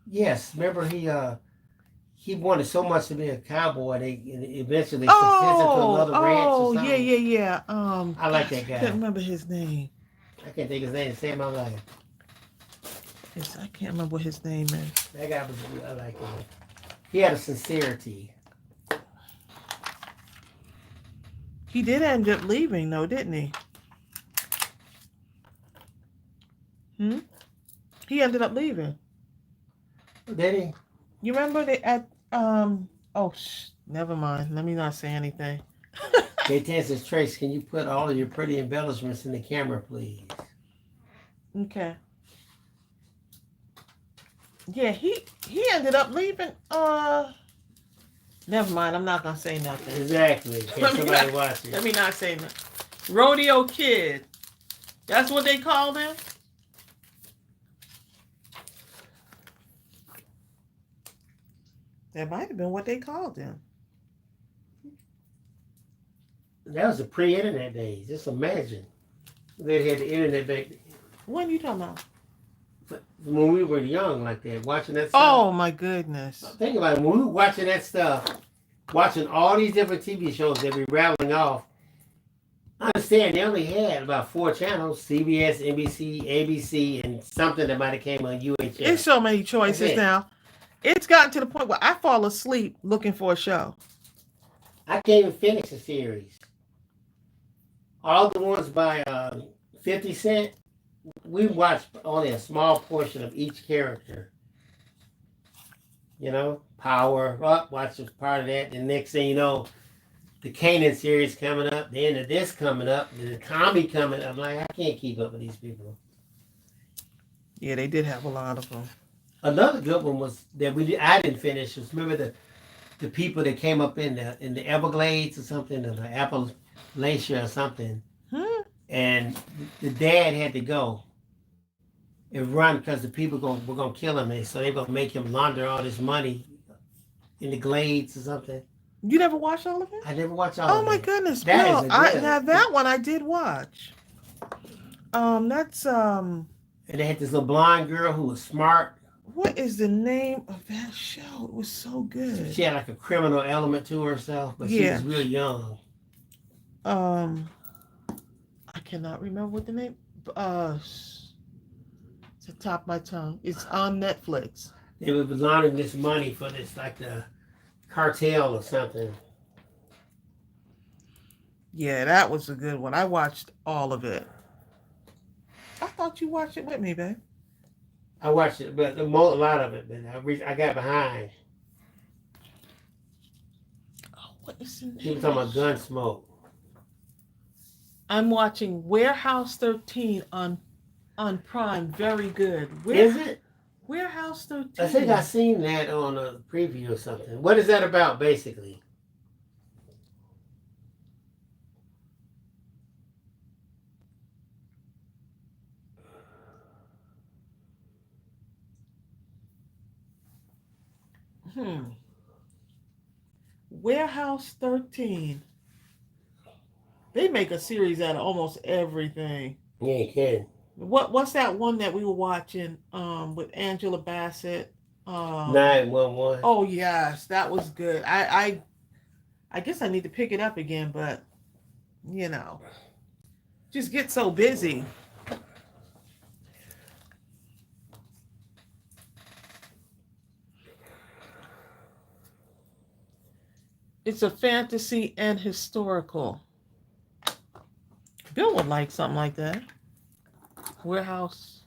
B: Yes, remember he wanted so much to be a cowboy, they eventually sent him to another ranch or something.
A: Yeah.
B: I like that guy.
A: I can't remember his name.
B: I can't think of his name to save my life.
A: I can't remember what his name is.
B: That guy was, I like him. He had a sincerity.
A: He did end up leaving, though, didn't he? He ended up leaving.
B: Did he?
A: You remember they at never mind. Let me not say anything.
B: Okay, Tan says, Trace, can you put all of your pretty embellishments in the camera, please?
A: Okay. Yeah, he ended up leaving. Never mind. I'm not gonna say nothing.
B: Exactly. Can somebody watch it?
A: Let me not say nothing. Rodeo Kid. That's what they called him. That might have been what they called him.
B: That was the pre-internet days. Just imagine. They had the internet back then.
A: What are you talking about?
B: When we were young like that, watching that stuff.
A: Oh my goodness.
B: Think about it. When we were watching that stuff, watching all these different TV shows that we rattling off, I understand they only had about 4 channels: CBS, NBC, ABC, and something that might have came on UHF.
A: It's so many choices now. It's gotten to the point where I fall asleep looking for a show.
B: I can't even finish the series. All the ones by 50 Cent, we watched only a small portion of each character. You know, Power Up, watch part of that. The next thing you know, the Kanan series coming up, the end of this coming up, the Tommy coming up. I'm like, I can't keep up with these people.
A: Yeah, they did have a lot of them.
B: Another good one was that I didn't finish. Was remember the people that came up in the Everglades or something, or the Appalachia or something, and the dad had to go and run because the people were gonna kill him, and so they were gonna make him launder all this money in the glades or something.
A: You never watched all of it?
B: I never watched all of it.
A: Oh my goodness!
B: That
A: Well,
B: is
A: now that one I did watch. That's
B: And they had this little blonde girl who was smart.
A: What is the name of that show? It was so good.
B: She had like a criminal element to herself, but she was really young.
A: I cannot remember what the name. It's the top of my tongue. It's on Netflix.
B: They were laundering this money for this like the cartel or something.
A: Yeah, that was a good one. I watched all of it. I thought you watched it with me, babe.
B: I watched it, but a lot of it, but I got behind.
A: Oh, what is the name?
B: He was talking about Gunsmoke.
A: I'm watching Warehouse 13 on Prime. Very good.
B: Is it?
A: Warehouse 13.
B: I think I seen that on a preview or something. What is that about, basically?
A: Warehouse 13. They make a series out of almost everything.
B: Yeah, you can.
A: What's that one that we were watching with Angela Bassett?
B: 911.
A: Oh yes, that was good. I guess I need to pick it up again, but you know, just get so busy. It's a fantasy and historical. Bill would like something like that. Warehouse.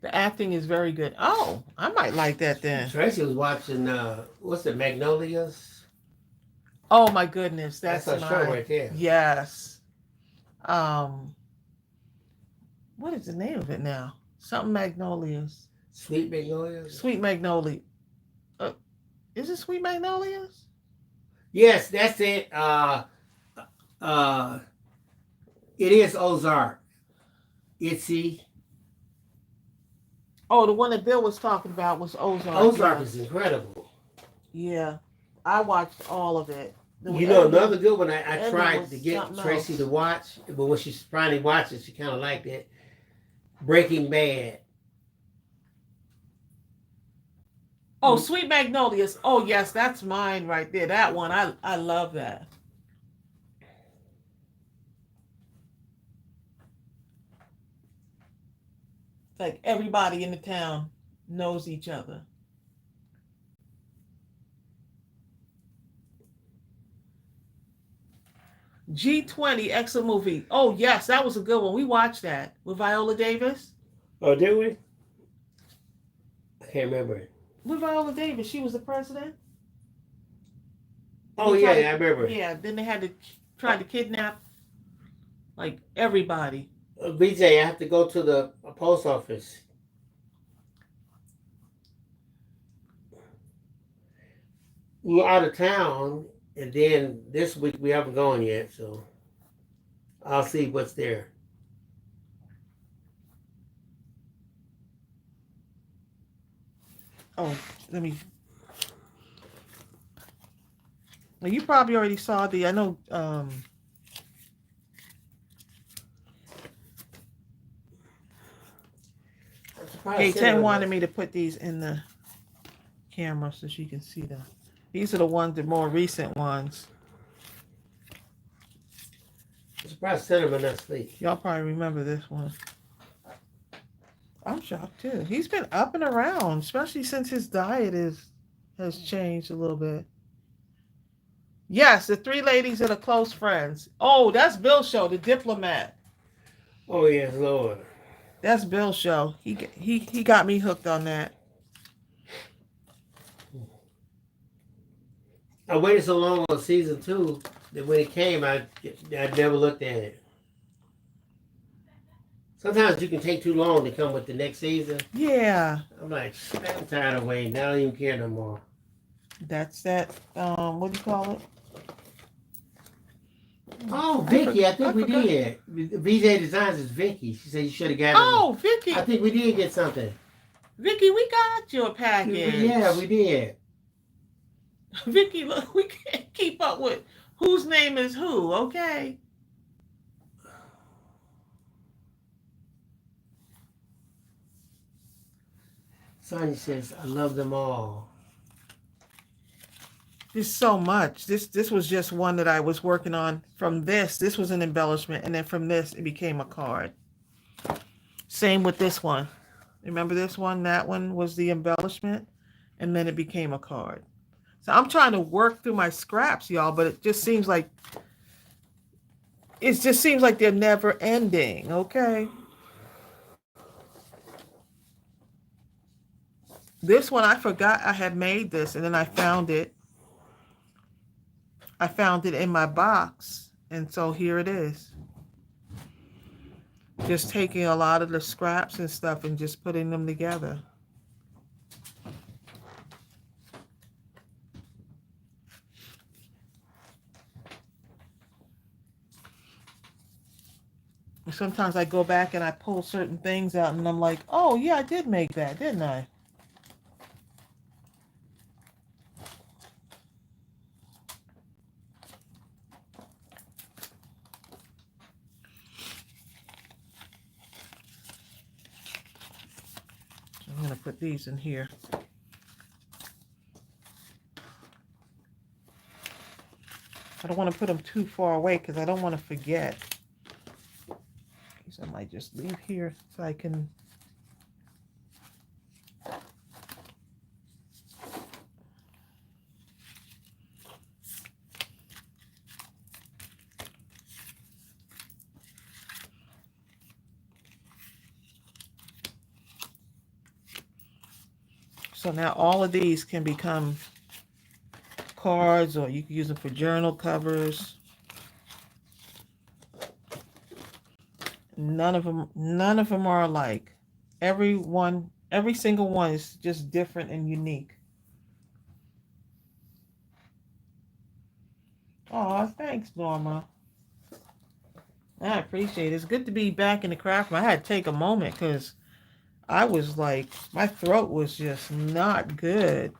A: The acting is very good. Oh, I might like that then.
B: Tracey was watching, what's it, Magnolias?
A: Oh my goodness, that's
B: a show right there.
A: Yes. What is the name of it now? Something Magnolias.
B: Sweet Magnolias?
A: Sweet Magnolia. Is it Sweet Magnolias?
B: Yes, that's it. It is Ozark. Itzy.
A: Oh, the one that Bill was talking about was Ozark.
B: Ozark is incredible.
A: Yeah, I watched all of it.
B: You know, another good one I tried to get Tracey to watch, but when she finally watched it, she kind of liked it. Breaking Bad.
A: Oh, Sweet Magnolias. Oh, yes, that's mine right there. That one, I love that. It's like everybody in the town knows each other. G20, excellent movie. Oh, yes, that was a good one. We watched that with Viola Davis.
B: Oh, did we? can't remember it.
A: With Viola Davis, she was the president.
B: Oh
A: They
B: yeah,
A: tried
B: I
A: to-
B: remember.
A: Yeah, then they had to try to kidnap like everybody.
B: BJ, I have to go to the post office. We were out of town, and then this week we haven't gone yet, so I'll see what's there.
A: Oh, let me. Well, you probably already saw the. I know. K10 wanted me to put these in the camera so she can see them. These are the ones, the more recent ones.
B: I'm surprised Cinnamon not asleep.
A: Y'all probably remember this one. I'm shocked too. He's been up and around, especially since his diet has changed a little bit. Yes, the three ladies that are close friends. Oh, that's Bill's show, The Diplomat.
B: Oh yes, Lord.
A: That's Bill's show. He got me hooked on that.
B: I waited so long on season 2 that when it came, I never looked at it. Sometimes you can take too long to come with the next season.
A: Yeah.
B: I'm like, I'm tired of waiting. I don't even care no more.
A: That's that. What do you call it?
B: Oh, Vicky, I think we did. VJ Designs is Vicky. She said you should have gotten.
A: Oh, Vicky.
B: I think we did get something.
A: Vicky, we got your package.
B: Yeah, we did.
A: Vicky, look, we can't keep up with whose name is who, okay?
B: Sonya says, I love them all.
A: There's so much. This was just one that I was working on. From this was an embellishment, and then from this, it became a card. Same with this one. Remember this one? That one was the embellishment, and then it became a card. So I'm trying to work through my scraps, y'all, but it just seems like they're never ending, okay? This one, I forgot I had made this, and then I found it. I found it in my box, and so here it is. Just taking a lot of the scraps and stuff and just putting them together. Sometimes I go back and I pull certain things out, and I'm like, oh, yeah, I did make that, didn't I? I'm going to put these in here. I don't want to put them too far away because I don't want to forget. So I might just leave here so I can. So now all of these can become cards, or you can use them for journal covers. None of them are alike. Every single one is just different and unique. Oh, thanks, Norma. I appreciate it. It's good to be back in the craft room. I had to take a moment because I was like, my throat was just not good.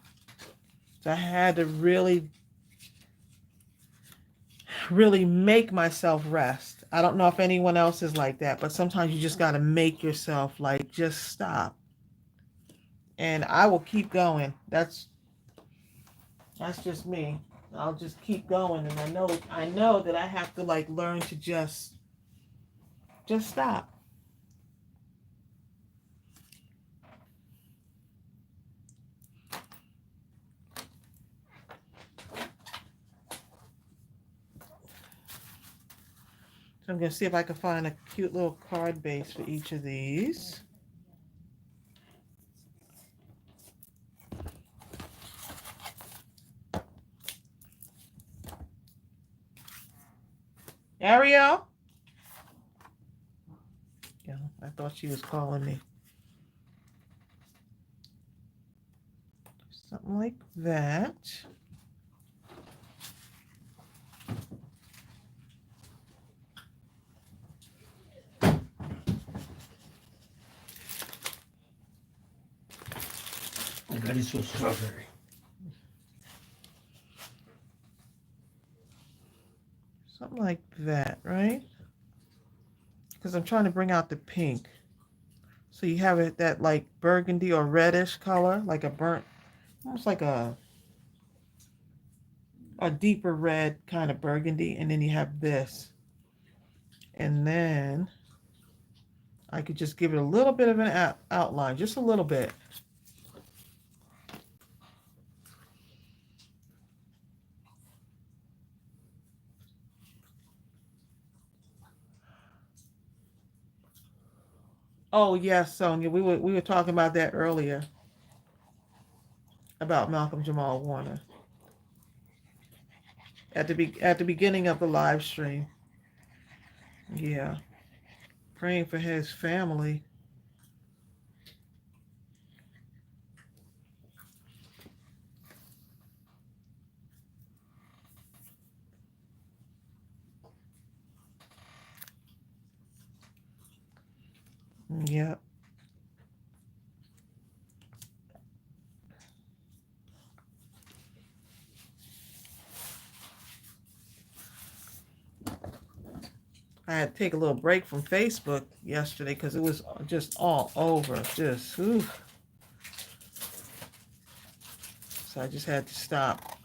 A: So I had to really make myself rest. I don't know if anyone else is like that, but sometimes you just got to make yourself like, just stop. And I will keep going. That's just me. I'll just keep going, and I know that I have to like learn to just stop. So I'm going to see if I can find a cute little card base for each of these. Ariel? Yeah, I thought she was calling me. Something like that.
B: I got this one strawberry.
A: Something like that, right? Because I'm trying to bring out the pink. So you have it that like burgundy or reddish color, like a burnt, almost like a deeper red kind of burgundy, and then you have this. And then I could just give it a little bit of an outline, just a little bit. Oh yes, Sonia, we were talking about that earlier about Malcolm Jamal Warner at the beginning of the live stream. Yeah, praying for his family. Yeah. I had to take a little break from Facebook yesterday because it was just all over. Just, oof. So I just had to stop.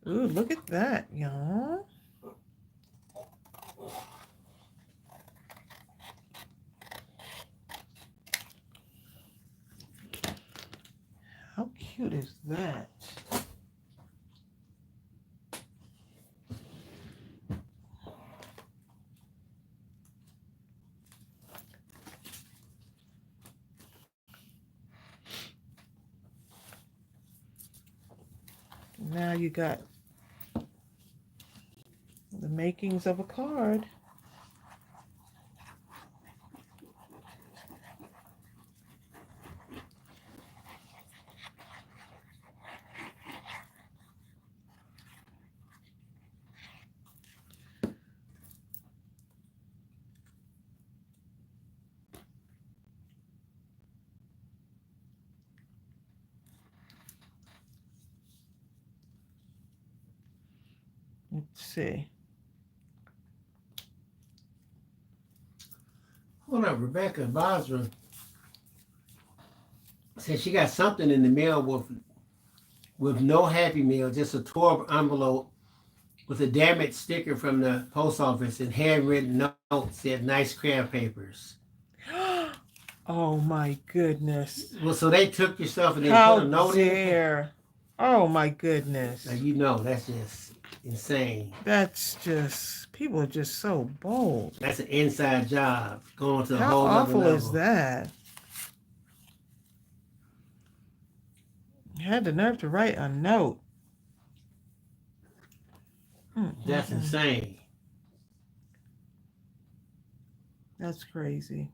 A: Ooh, look at that, y'all. How cute is that? Now you got the makings of a card. Let's see.
B: Hold up, Rebecca Basra said she got something in the mail with no Happy Meal, just a tore envelope with a damaged sticker from the post office and handwritten note said nice craft papers.
A: Oh my goodness.
B: Well, so they took your stuff and then
A: How
B: put a note in it?
A: dare. Oh my goodness.
B: Now, you know, that's just insane.
A: That's just, people are just so bold.
B: That's an inside job going to a
A: How
B: whole other
A: awful
B: level.
A: is that? You had the nerve to write a note.
B: That's insane.
A: That's crazy.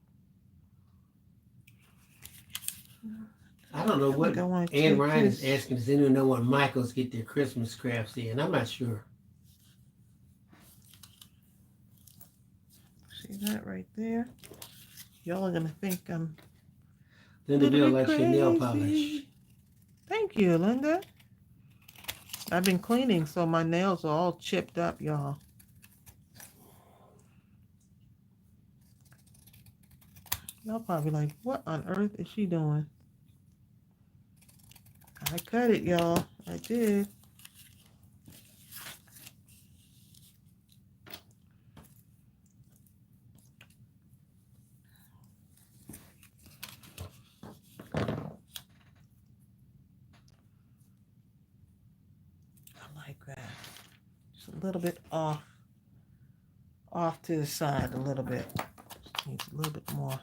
B: I don't know what Ann Ryan is asking. Does anyone know what Michaels get their Christmas crafts in? I'm not sure.
A: See that right there? Y'all are going to think I'm
B: Linda Bill likes your nail polish.
A: Thank you, Linda. I've been cleaning, so my nails are all chipped up, y'all. Y'all probably like, what on earth is she doing? I cut it, y'all. I did. I like that. Just a little bit off to the side a little bit. Just needs a little bit more.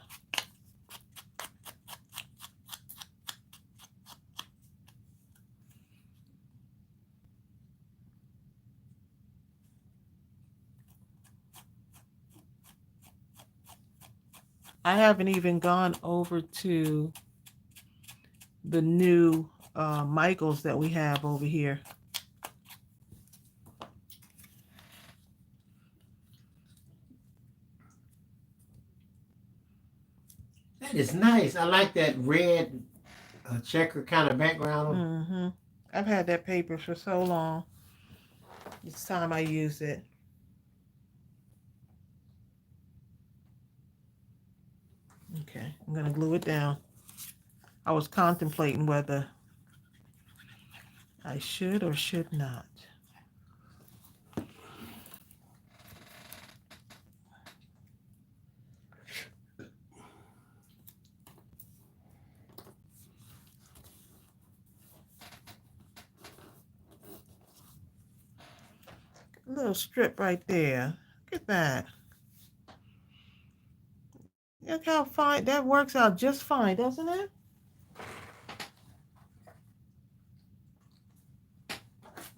A: I haven't even gone over to the new Michaels that we have over here.
B: That is nice. I like that red checker kind of background.
A: Mm-hmm. I've had that paper for so long. It's time I use it. Okay, I'm going to glue it down. I was contemplating whether I should or should not. A little strip right there. Look at that. Look how fine that works out, just fine, doesn't it?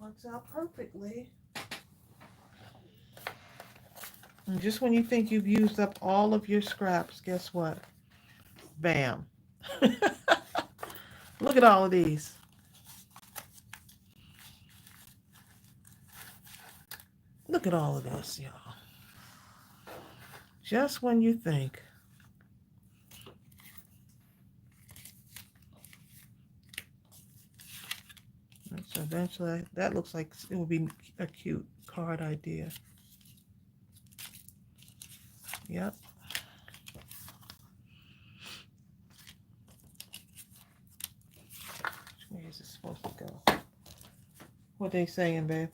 A: Works out perfectly. And just when you think you've used up all of your scraps, guess what? Bam. Look at all of these. Look at all of this, y'all. Just when you think. So eventually, that looks like it will be a cute card idea. Yep. Which way is it supposed to go? What they saying, babe?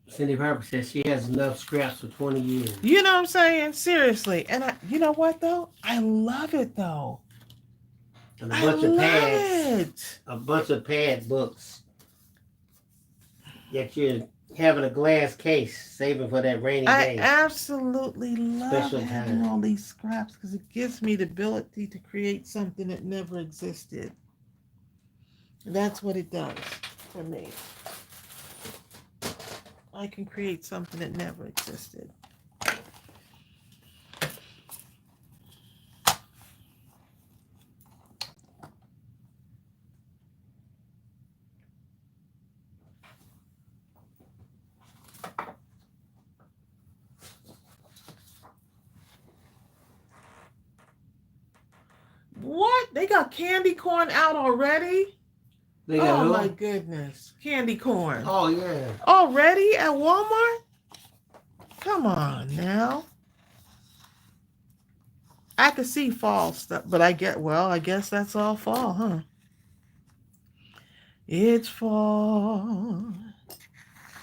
B: Cindy Harper says she has enough scraps for 20 years.
A: You know what I'm saying? Seriously. And you know what though? I love it though.
B: And a bunch of pads.
A: It.
B: A bunch of pad books. Yet you're having a glass case, saving for that rainy day.
A: I absolutely love
B: Special
A: having
B: time.
A: all these scraps because it gives me the ability to create something that never existed. That's what it does for me. I can create something that never existed. What? They got candy corn out already? Oh my goodness. Candy corn.
B: Oh yeah.
A: Already at Walmart? Come on now. I could see fall stuff, but I guess that's all fall, huh? It's fall.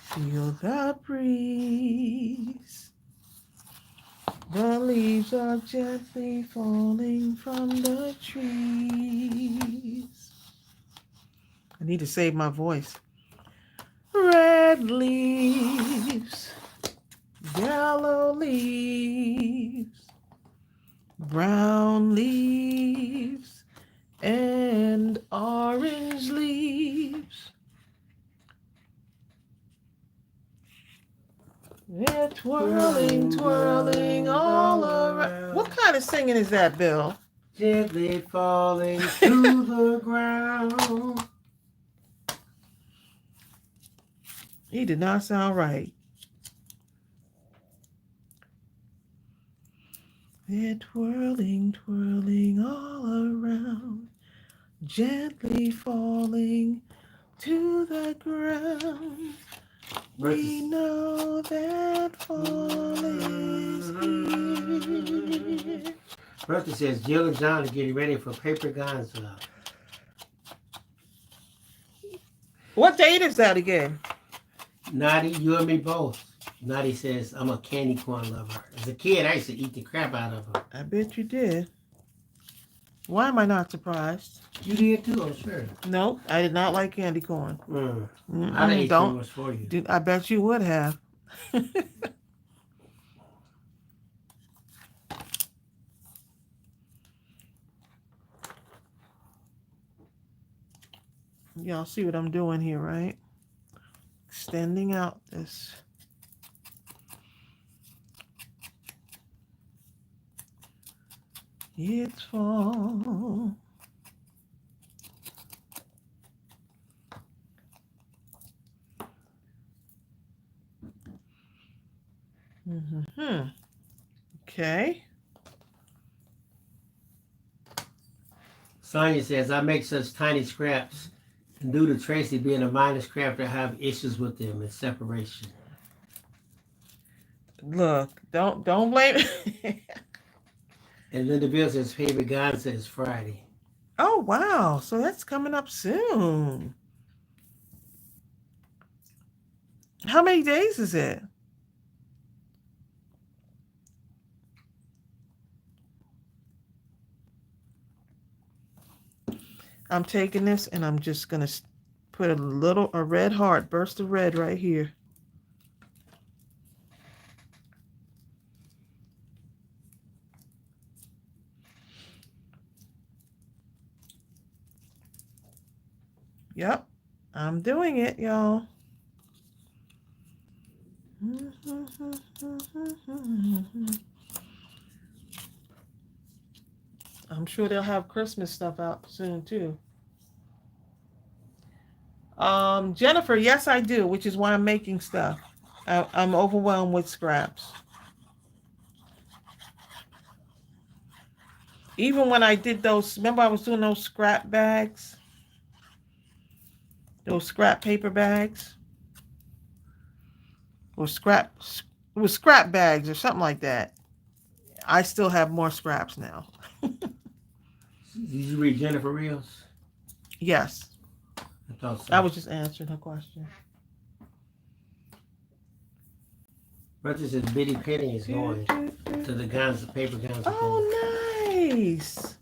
A: Feel the breeze. The leaves are gently falling from the trees. I need to save my voice. Red leaves, yellow leaves, brown leaves, and orange leaves. They're twirling, twirling all around. What kind of singing is that, Bill?
B: Gently falling to the ground.
A: He did not sound right. They're twirling, twirling all around, gently falling to the ground. We know that fall is here.
B: Bertha says Jill and John are getting ready for Paper Gonza.
A: What date is that again?
B: Naughty, you and me both. Naughty says, I'm a candy corn lover. As a kid, I used to eat the crap out of them.
A: I bet you did. Why am I not surprised?
B: You did too, I'm sure.
A: Nope, I did not like candy corn.
B: I'd ate too much for you.
A: I bet you would have. Y'all see what I'm doing here, right? Extending out this. It's fall. Okay.
B: Sonia says, I make such tiny scraps. And due to Tracey being a mindless crafter, I have issues with them and separation.
A: Look, don't blame it.
B: And Linda Bill says, favorite God says Friday.
A: Oh, wow. So that's coming up soon. How many days is it? I'm taking this and I'm just going to put a red heart, burst of red right here. Yep, I'm doing it, y'all. I'm sure they'll have Christmas stuff out soon too. Jennifer, yes I do, which is why I'm making stuff. I'm overwhelmed with scraps. Even when I did those, remember I was doing those scrap bags? Those scrap paper bags? Or it was scrap bags or something like that. I still have more scraps now.
B: Did you read Jennifer Reels?
A: Yes.
B: I thought so.
A: I was just answering her question.
B: Roger says Bitty Penny is going to the guns, the paper guns.
A: Oh, nice.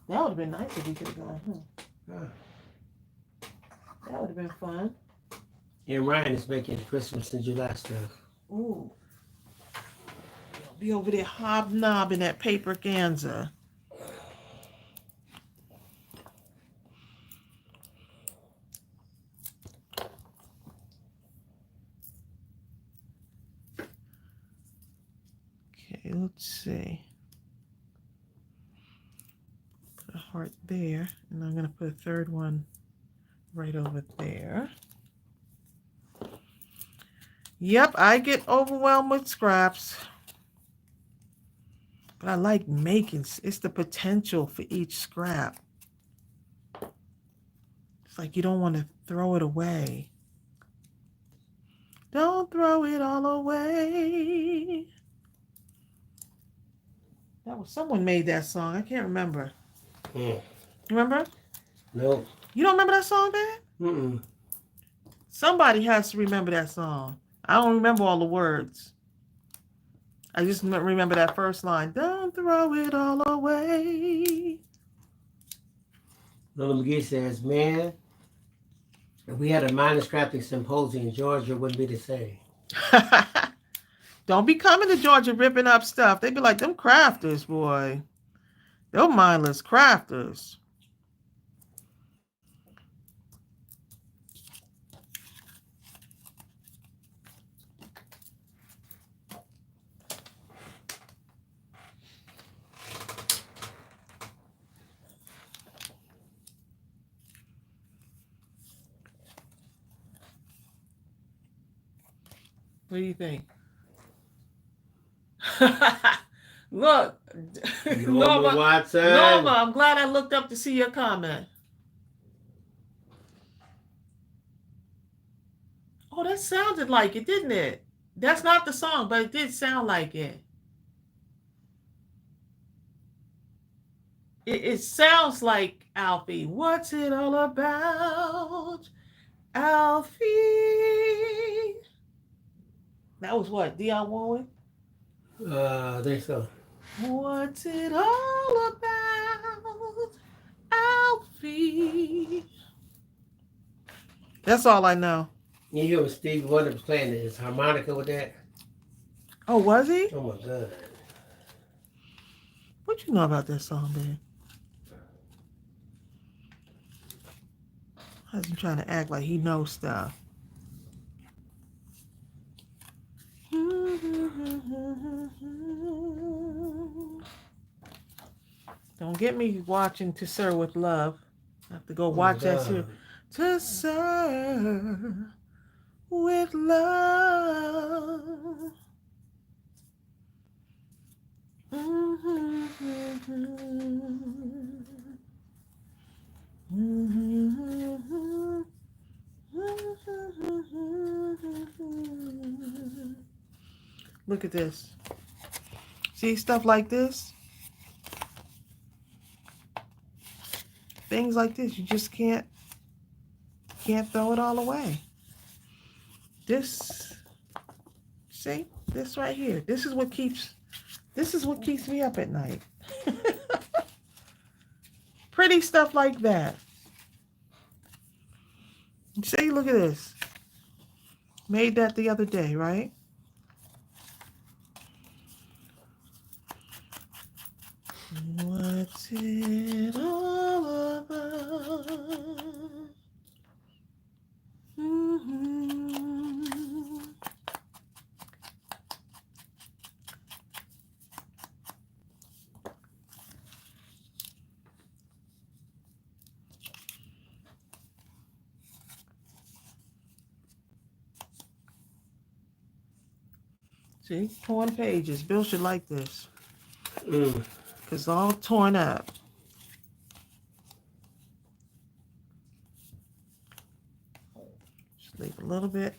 A: That would have been nice if we could have gone. That would have been fun.
B: And Ryan is making Christmas in July stuff.
A: Ooh. I'll be over there hobnobbing that paper ganza. Okay, let's see. Put a heart there, and I'm going to put a third one right over there. Yep, I get overwhelmed with scraps. But I like making. It's the potential for each scrap. It's like you don't want to throw it away. Don't throw it all away. That was someone made that song. I can't remember. Remember?
B: No.
A: You don't remember that song, man?
B: Mm-mm.
A: Somebody has to remember that song. I don't remember all the words. I just remember that first line. Don't throw it all away.
B: Lola McGee says, man, if we had a mindless crafting symposium in Georgia, it wouldn't be the same.
A: Don't be coming to Georgia ripping up stuff. They be like, them crafters, boy. They're mindless crafters. What do you think? Look,
B: Norma Watson.
A: Norma, I'm glad I looked up to see your comment. Oh, that sounded like it, didn't it? That's not the song, but it did sound like it. It sounds like Alfie. What's it all about, Alfie? That was what, Dionne Warwick?
B: I think so.
A: What's it all about, Alfie? That's all I know.
B: You hear when Stevie Wonder was playing his harmonica with that?
A: Oh, was he?
B: Oh my God.
A: What you know about that song, man? Husband trying to act like he knows stuff. Don't get me watching To Sir with Love. I have to go watch that too. To Sir with Love. Look at this. See stuff like this? Things like this, you just can't throw it all away. This, see, this right here. This is what keeps me up at night. Pretty stuff like that. See, look at this. Made that the other day, right? What's it all about? See, torn pages. Bill should like this. Because it's all torn up. Just leave a little bit.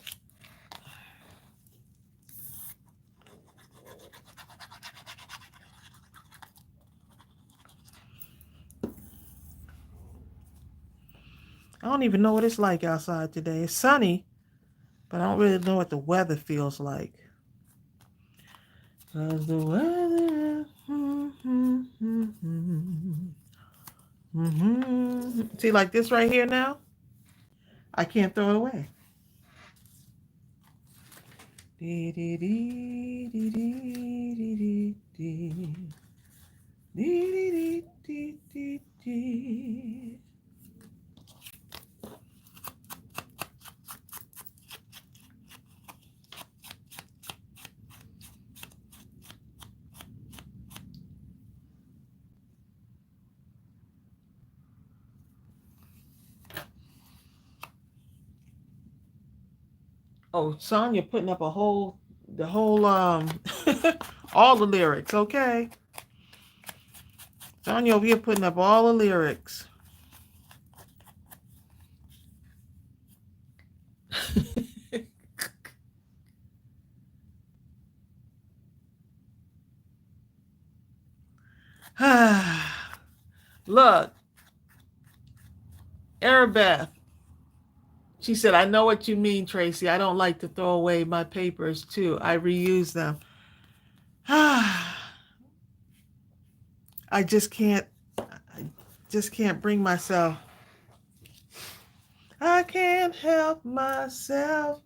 A: I don't even know what it's like outside today. It's sunny, but I don't really know what the weather feels like. Cause the weather, see, like this right here now, I can't throw it away. Oh, Sonya putting up the whole, all the lyrics, okay? Sonya over here putting up all the lyrics. Look, Arabeth. She said, I know what you mean, Tracy. I don't like to throw away my papers, too. I reuse them. I just can't bring myself. I can't help myself.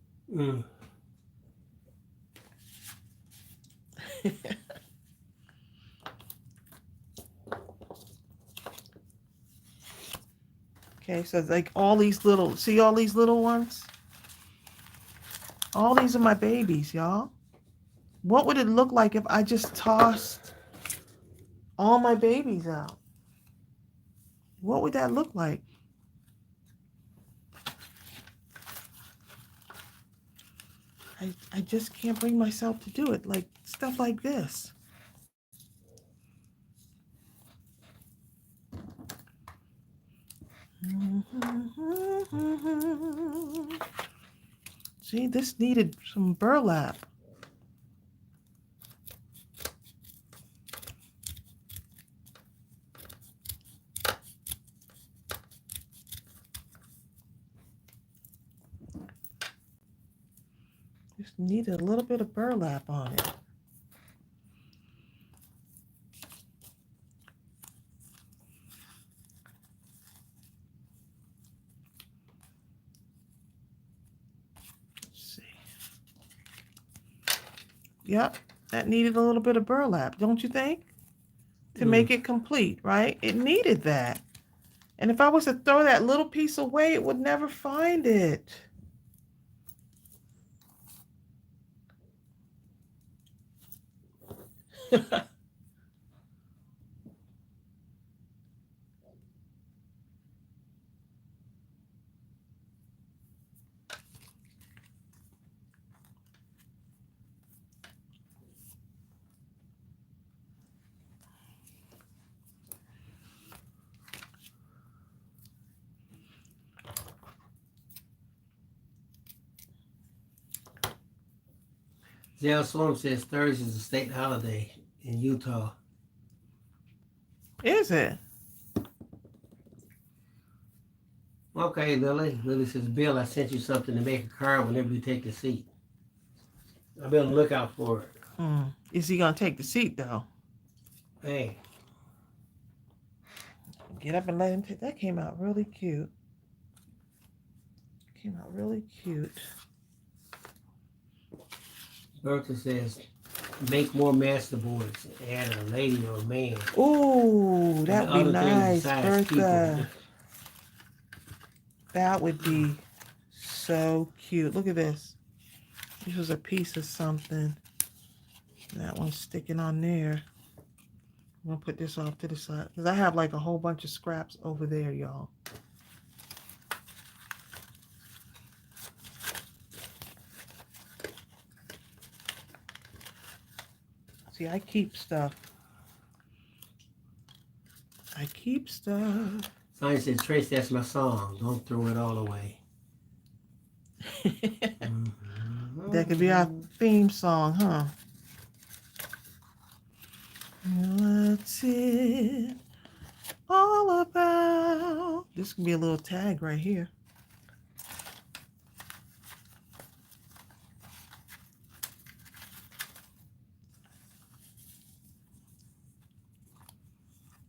A: Okay, so like all these little, see all these little ones? All these are my babies, y'all. What would it look like if I just tossed all my babies out? What would that look like? I just can't bring myself to do it. Like stuff like this. See, this needed some burlap. Just needed a little bit of burlap on it. Yep, that needed a little bit of burlap, don't you think? To make it complete, right? It needed that. And if I was to throw that little piece away, it would never find it.
B: Zell Storm says Thursday is a state holiday in Utah.
A: Is it?
B: Okay, Lily. Lily says, Bill, I sent you something to make a card whenever you take the seat. I'll be on the lookout for it.
A: Is he going to take the seat, though?
B: Hey.
A: Get up and let him take. That came out really cute. Came out really cute.
B: Bertha says, make more masterboards. Add a lady or a man.
A: Ooh, that would be nice, Bertha. That would be so cute. Look at this. This was a piece of something. That one's sticking on there. I'm going to put this off to the side. Because I have like a whole bunch of scraps over there, y'all. See, I keep stuff. I keep stuff.
B: Sonia said, Trace, that's my song. Don't throw it all away.
A: That could be our theme song, huh? What's it all about? This can be a little tag right here.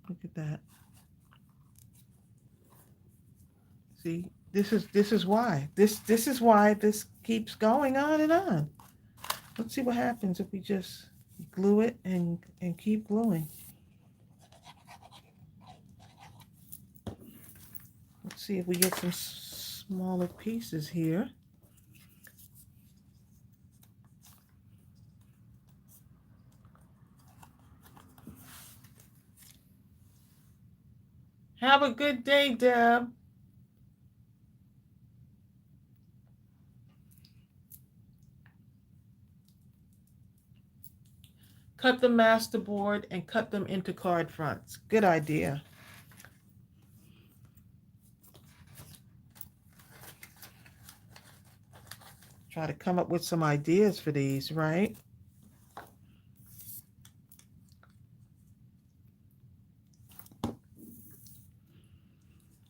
A: Look at that. See, this is why. This is why this keeps going on and on. Let's see what happens if we just glue it and keep gluing. Let's see if we get some smaller pieces here. Have a good day, Deb. Cut the masterboard and cut them into card fronts. Good idea. Try to come up with some ideas for these, right?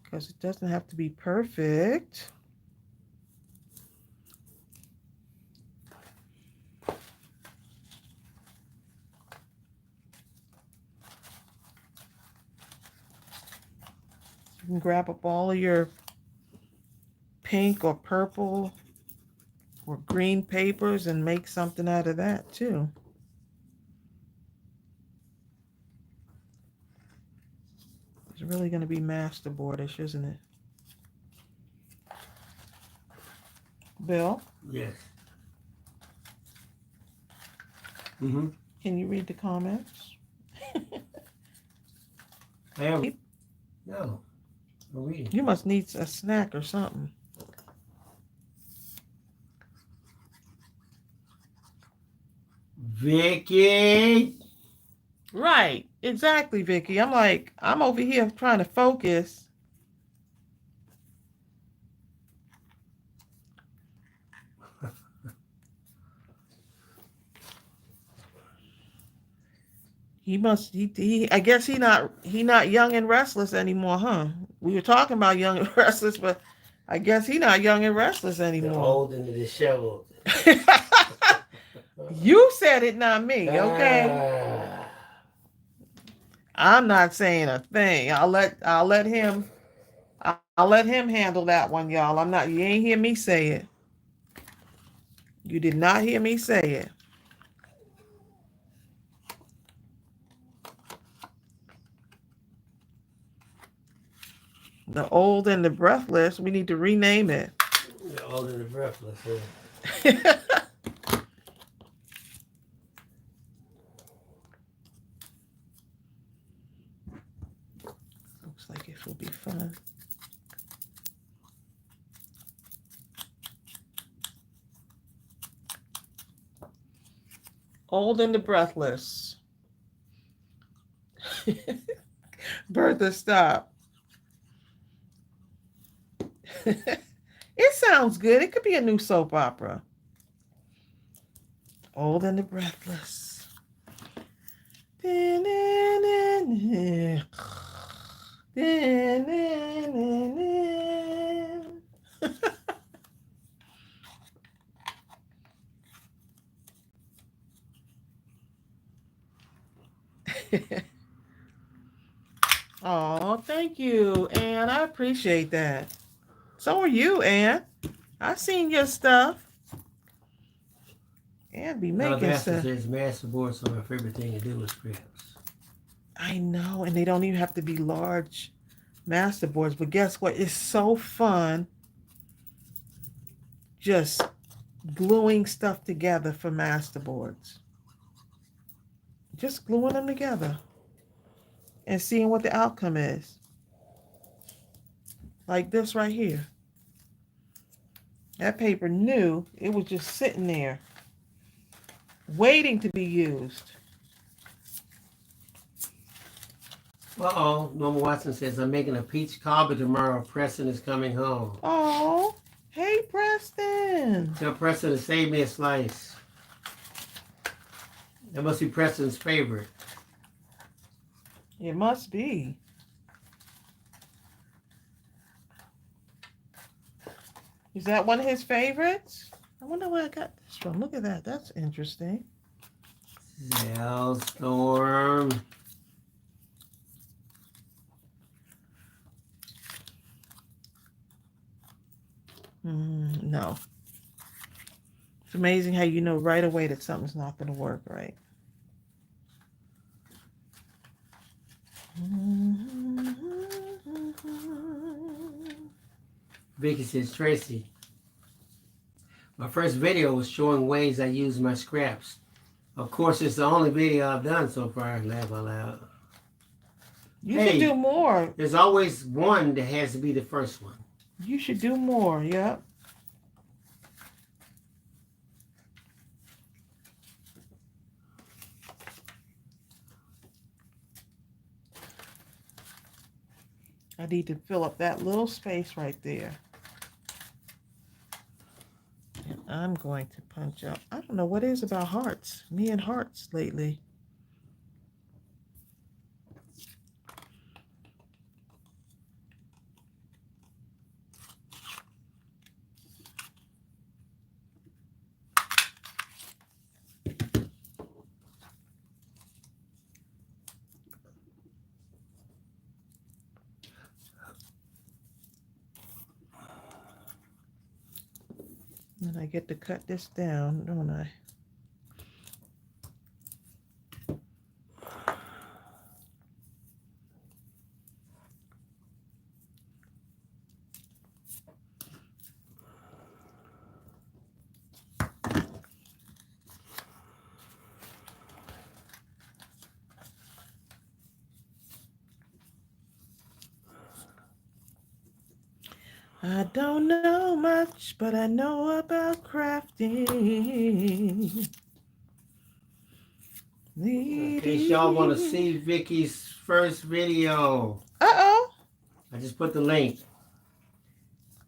A: Because it doesn't have to be perfect. You can grab up all of your pink or purple or green papers and make something out of that too. It's really going to be masterboardish, isn't it? Bill?
B: Yes.
A: Can you read the comments?
B: I am. No. I'm reading.
A: You must need a snack or something.
B: Vicky.
A: Right. Exactly, Vicky. I'm like, I'm over here trying to focus. I guess he not young and restless anymore, huh? We were talking about young and restless, but I guess he not young and restless anymore.
B: The old and the disheveled.
A: You said it, not me, okay? I'm not saying a thing. I'll let him handle that one, y'all. You ain't hear me say it. You did not hear me say it. The Old and the Breathless. We need to rename it.
B: The Old and the Breathless. Yeah.
A: Looks like it will be fun. Old and the Breathless. Bertha, stop. It sounds good. It could be a new soap opera. Old and the Breathless. Oh, thank you, Ann. I appreciate that. So are you, Ann. I've seen your stuff. Ann be making
B: Master
A: stuff.
B: says masterboards are my favorite thing to do with scraps.
A: I know, and they don't even have to be large masterboards. But guess what? It's so fun just gluing stuff together for masterboards. Just gluing them together and seeing what the outcome is. Like this right here. That paper knew it was just sitting there waiting to be used.
B: Uh-oh. Norma Watson says, I'm making a peach cobbler tomorrow. Preston is coming home.
A: Oh, hey, Preston.
B: Tell Preston to save me a slice. That must be Preston's favorite.
A: It must be. Is that one of his favorites? I wonder where I got this from. Look at that. That's interesting.
B: Storm.
A: No. It's amazing how you know right away that something's not going to work right.
B: Vicky says, Tracy, my first video was showing ways I use my scraps. Of course, it's the only video I've done so far. Laugh out loud.
A: You should do more.
B: There's always one that has to be the first one.
A: You should do more, yep. I need to fill up that little space right there. And I'm going to punch up. I don't know what it is about hearts. Me and hearts lately. And I get to cut this down, don't I? I don't know much, but I know about crafting.
B: In case y'all want to see Vicky's first video.
A: Uh-oh.
B: I just put the link.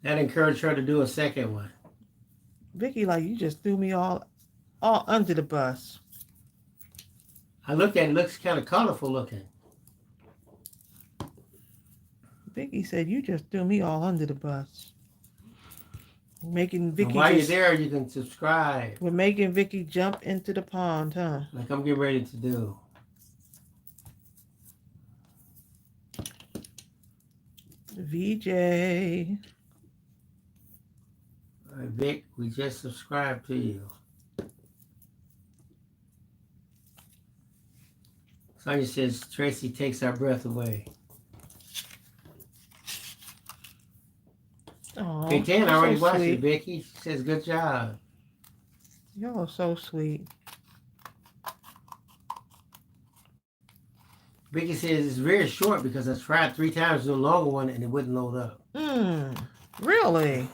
B: That encouraged her to do a second one.
A: Vicky, like, you just threw me all under the bus.
B: I looked at it, looks kind of colorful looking.
A: Vicky said, you just threw me all under the bus. Making Vicky
B: While you're there, you can subscribe.
A: We're making Vicky jump into the pond, huh?
B: Like I'm getting ready to do.
A: VJ.
B: All right, Vic, we just subscribed to you. Sonia says, Tracy takes our breath away. Big Ten
A: you're
B: already
A: so
B: watched it,
A: sweet.
B: Vicky. She says good job.
A: Y'all are so sweet.
B: Vicky says it's very short because I tried 3 times to do a longer one and it wouldn't load up.
A: Really?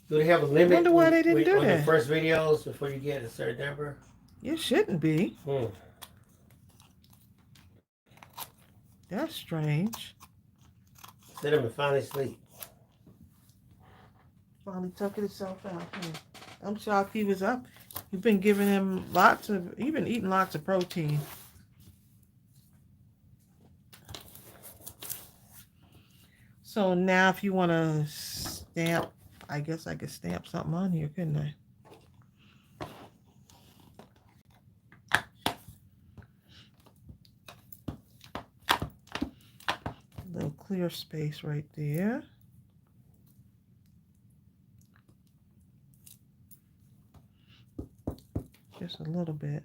B: Do they have a limit
A: Wonder why they didn't do
B: on the
A: that.
B: first videos before you get a certain number?
A: You shouldn't be. That's strange.
B: Let him finally sleep.
A: Finally tucking itself out. I'm shocked he was up. You've been giving him you've been eating lots of protein. So now if you want to stamp, I guess I could stamp something on here, couldn't I? Little clear space right there. Just a little bit.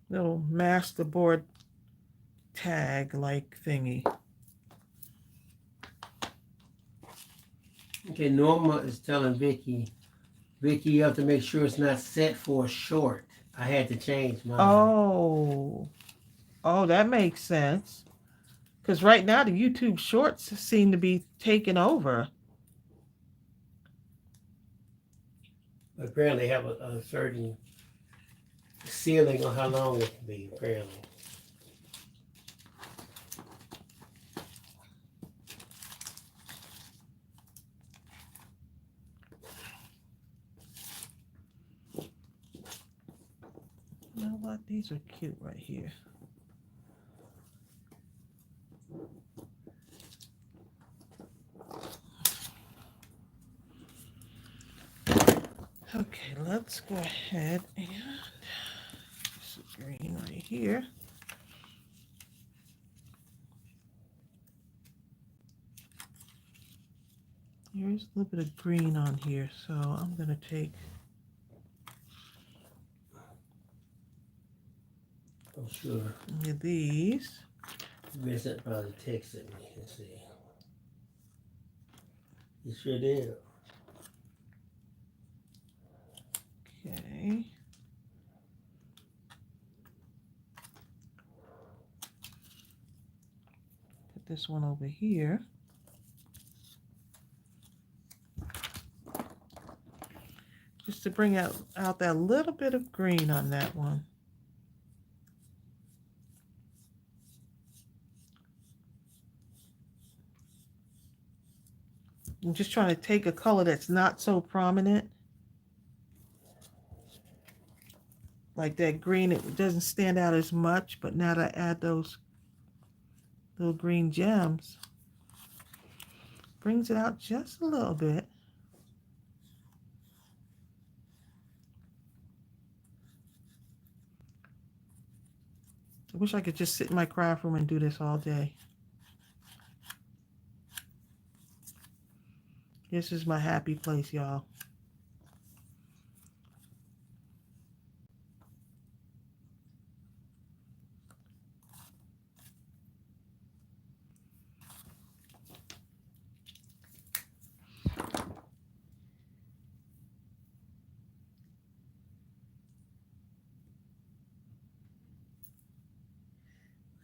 A: Little masterboard tag like thingy.
B: Okay, Norma is telling Vicky, you have to make sure it's not set for a short. I had to change mine.
A: Oh, that makes sense. Because right now the YouTube shorts seem to be taking over.
B: But apparently they have a certain ceiling on how long it can be, apparently.
A: You know what? These are cute right here. Okay, let's go ahead and this is green right here. Here's a little bit of green on here, so I'm going to take.
B: I'm sure.
A: These.
B: Vincent probably texted me. Let's see. He sure did.
A: Okay. Put this one over here. Just to bring out that little bit of green on that one. I'm just trying to take a color that's not so prominent. Like that green, it doesn't stand out as much, but now that I add those little green gems, brings it out just a little bit. I wish I could just sit in my craft room and do this all day. This is my happy place, y'all.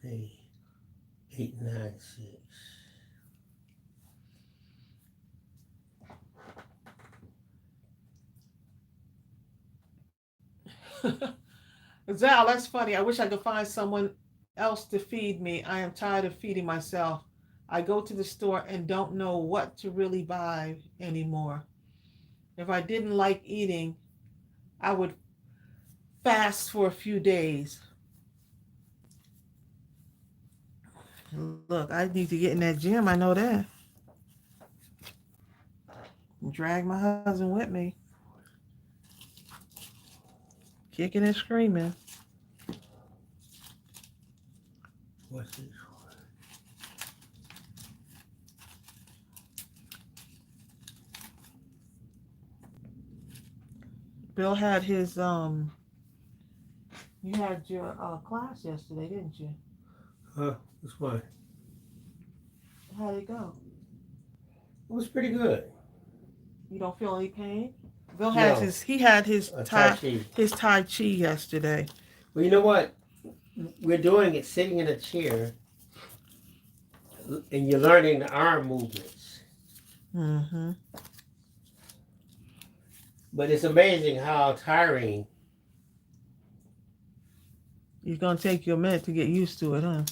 B: Hey, 896.
A: Zal, that's funny. I wish I could find someone else to feed me. I am tired of feeding myself. I go to the store and don't know what to really buy anymore. If I didn't like eating, I would fast for a few days. Look, I need to get in that gym. I know that. Drag my husband with me. Kicking and screaming.
B: What's this?
A: Bill had his you had your class yesterday, didn't you?
B: That's why. It
A: How'd it go?
B: was pretty good.
A: You don't feel any pain? Bill had
B: No,
A: his
B: Tai Chi.
A: Tai Chi yesterday.
B: Well, you know what? We're doing it sitting in a chair, and you're learning the arm movements.
A: Mm-hmm.
B: But it's amazing how tiring.
A: It's gonna take you a minute to get used to it, huh?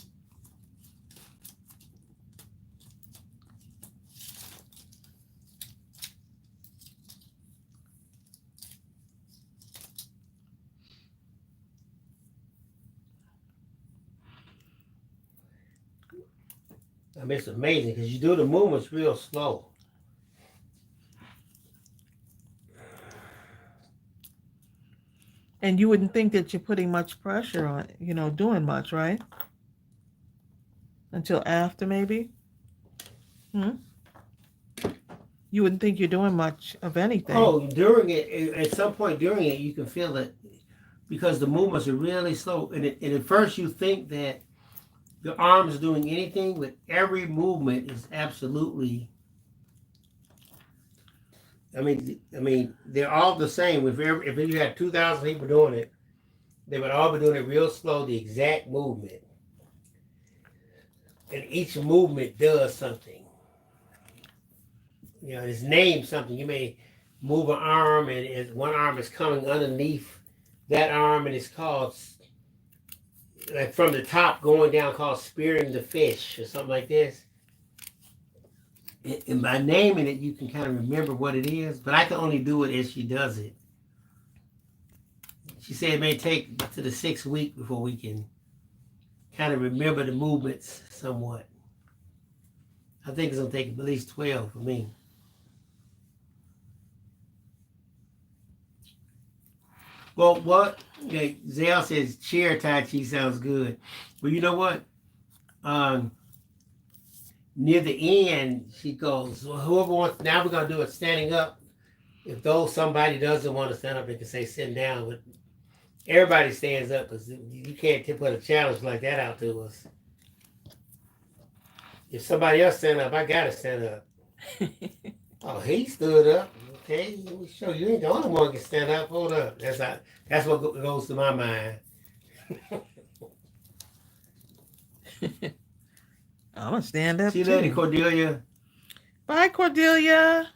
B: I mean, it's amazing because you do the movements real slow.
A: And you wouldn't think that you're putting much pressure on it, doing much, right? Until after, maybe? Hmm? You wouldn't think you're doing much of anything.
B: Oh, during it, at some point during it, you can feel it because the movements are really slow. And at first you think that your arms are doing anything, but every movement is absolutely. I mean, they're all the same. If you had 2,000 people doing it, they would all be doing it real slow, the exact movement, and each movement does something. It's named something. You may move an arm, and one arm is coming underneath that arm, and it's called, like from the top going down, called spearing the fish or something like this. And by naming it, you can kind of remember what it is, but I can only do it as she does it. She said it may take to the 6th week before we can kind of remember the movements somewhat. I think it's going to take at least 12 for me. Well, what? Zale says chair Tai Chi sounds good. Well, you know what? Near the end, she goes, well, whoever wants, now we're going to do it standing up. If somebody doesn't want to stand up, they can say sitting down. But everybody stands up because you can't put a challenge like that out to us. If somebody else stand up, I got to stand up. Oh, he stood up. Okay, let me show you. You ain't the only one can stand up. Hold up. That's what goes to my mind.
A: I'm gonna stand up.
B: See you later, Cordelia.
A: Bye, Cordelia.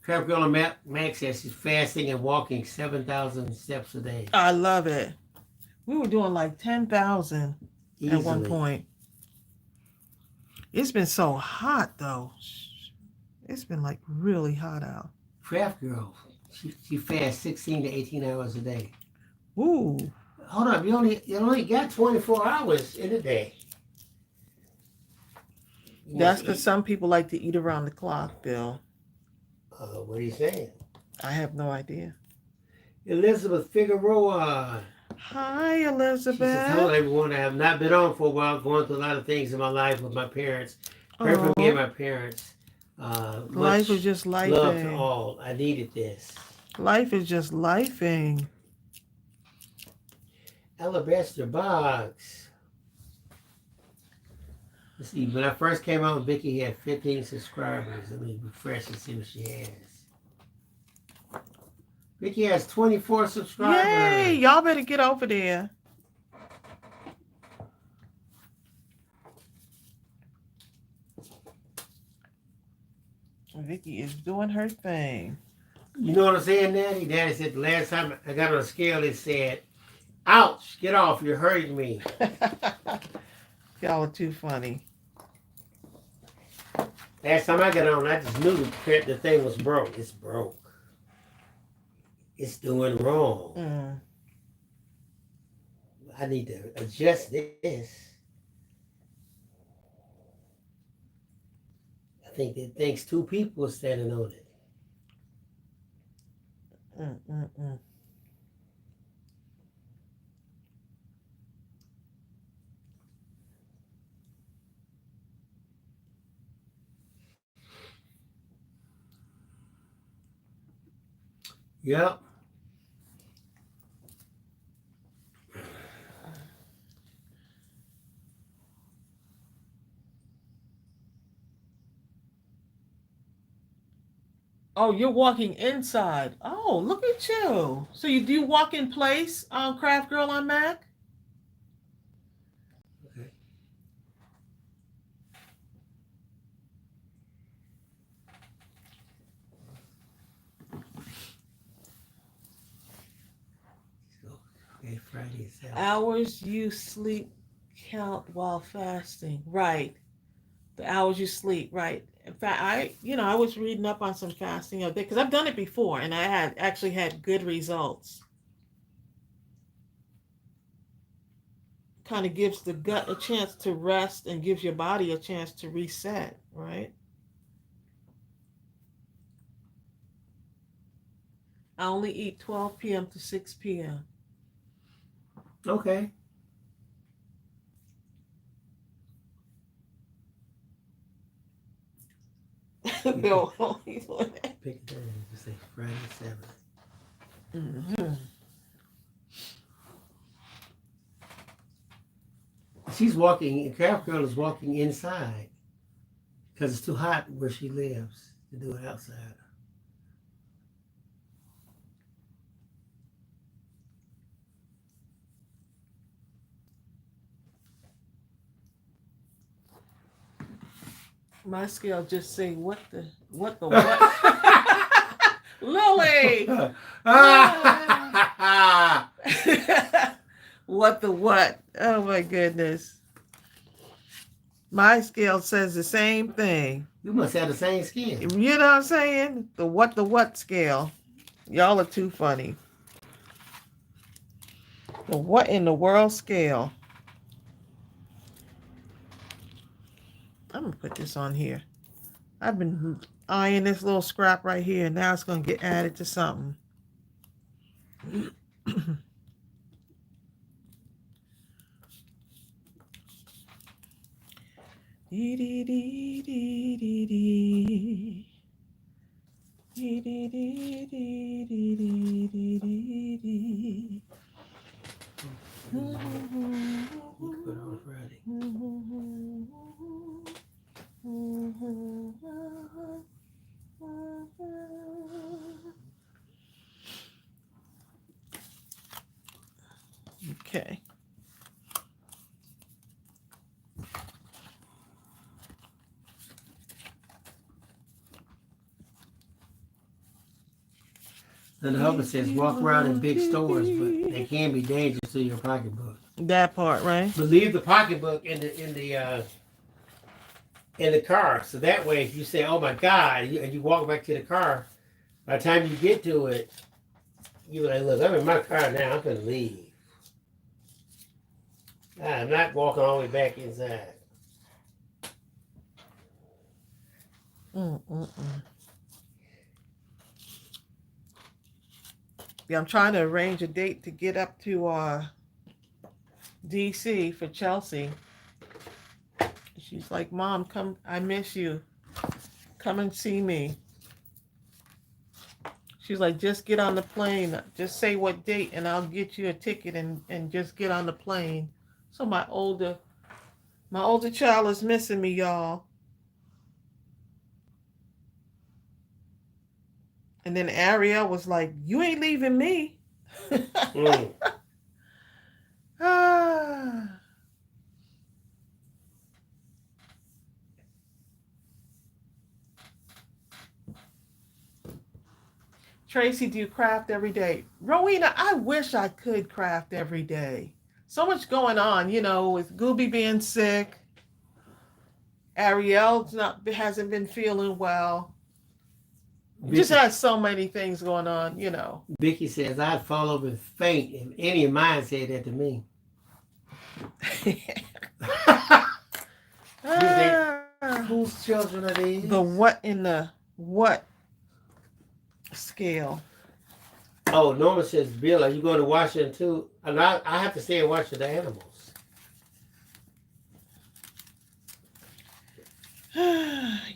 B: Craft Girl on Max says she's fasting and walking 7,000 steps a day.
A: I love it. We were doing like 10,000 at one point. It's been so hot though. It's been like really hot out.
B: Craft Girl, she fasts 16 to 18 hours a day.
A: Ooh.
B: Hold up, you only got 24 hours in a day.
A: That's because some people like to eat around the clock, Bill.
B: What are you saying?
A: I have no idea.
B: Elizabeth Figueroa.
A: Hi, Elizabeth.
B: She says, hello, everyone. I have not been on for a while. Going through a lot of things in my life with my parents. Pray for me and my parents.
A: Life is just life.
B: Love to all. I needed this.
A: Life is just lifing.
B: Alabaster Box. Let's see. When I first came out, Vicky had 15 subscribers. Let me refresh and see what she has. Vicky has 24 subscribers.
A: Yay! Y'all better get over there. Vicky is doing her thing.
B: You know what I'm saying, Daddy? Daddy said the last time I got on a scale, it said, ouch, get off, you're hurting me.
A: Y'all are too funny.
B: Last time I got on, I just knew the thing was broke. It's broke. It's doing wrong. I need to adjust this. I think it thinks 2 people are standing on it. Yep.
A: Oh, you're walking inside. Oh, look at you. So you do walk in place, Craft Girl on Mac?
B: Okay. So, okay, Friday is 7.
A: Hours you sleep count while fasting. Right. The hours you sleep, right. In fact, I was reading up on some fasting the other day because I've done it before and I had actually had good results. Kind of gives the gut a chance to rest and gives your body a chance to reset, right? I only eat 12 p.m. to 6 p.m.
B: Okay.
A: No, only one.
B: Pick a day. Just say Friday 7.
A: Mm-hmm.
B: She's walking. Craft Girl is walking inside because it's too hot where she lives to do it outside.
A: My scale just say what the what. Lily. What the what? Oh my goodness. My scale says the same thing.
B: You must have the same skin.
A: You know what I'm saying? The what scale. Y'all are too funny. The what in the world scale? I'm gonna put this on here. I've been eyeing this little scrap right here, and now it's gonna get added to something. Dee dee dee dee dee dee. Dee dee dee dee dee dee dee dee dee.
B: You can put it on Friday.
A: Okay.
B: And the husband says walk around in big stores, but they can be dangerous to your pocketbook.
A: That part, right?
B: But leave the pocketbook in the car, so that way if you say, "Oh my God," and you walk back to the car, by the time you get to it, you're like, "Look, I'm in my car now. I'm gonna leave. I'm not walking all the way back inside."
A: Yeah, I'm trying to arrange a date to get up to DC for Chelsea. She's like, Mom, come, I miss you. Come and see me. She's like, just get on the plane. Just say what date and I'll get you a ticket and just get on the plane. So my older child is missing me, y'all. And then Ariel was like, you ain't leaving me. Ah. Tracey, do you craft every day? Rowena, I wish I could craft every day. So much going on, with Gooby being sick. Ariel hasn't been feeling well.
B: Vicky,
A: Just has so many things going on,
B: Vicky says I'd fall over and faint if any of mine said that to me. Whose children are these?
A: The what in the what scale?
B: Oh, Norma says, Bill, are you going to Washington too? And I have to stay and watch the animals.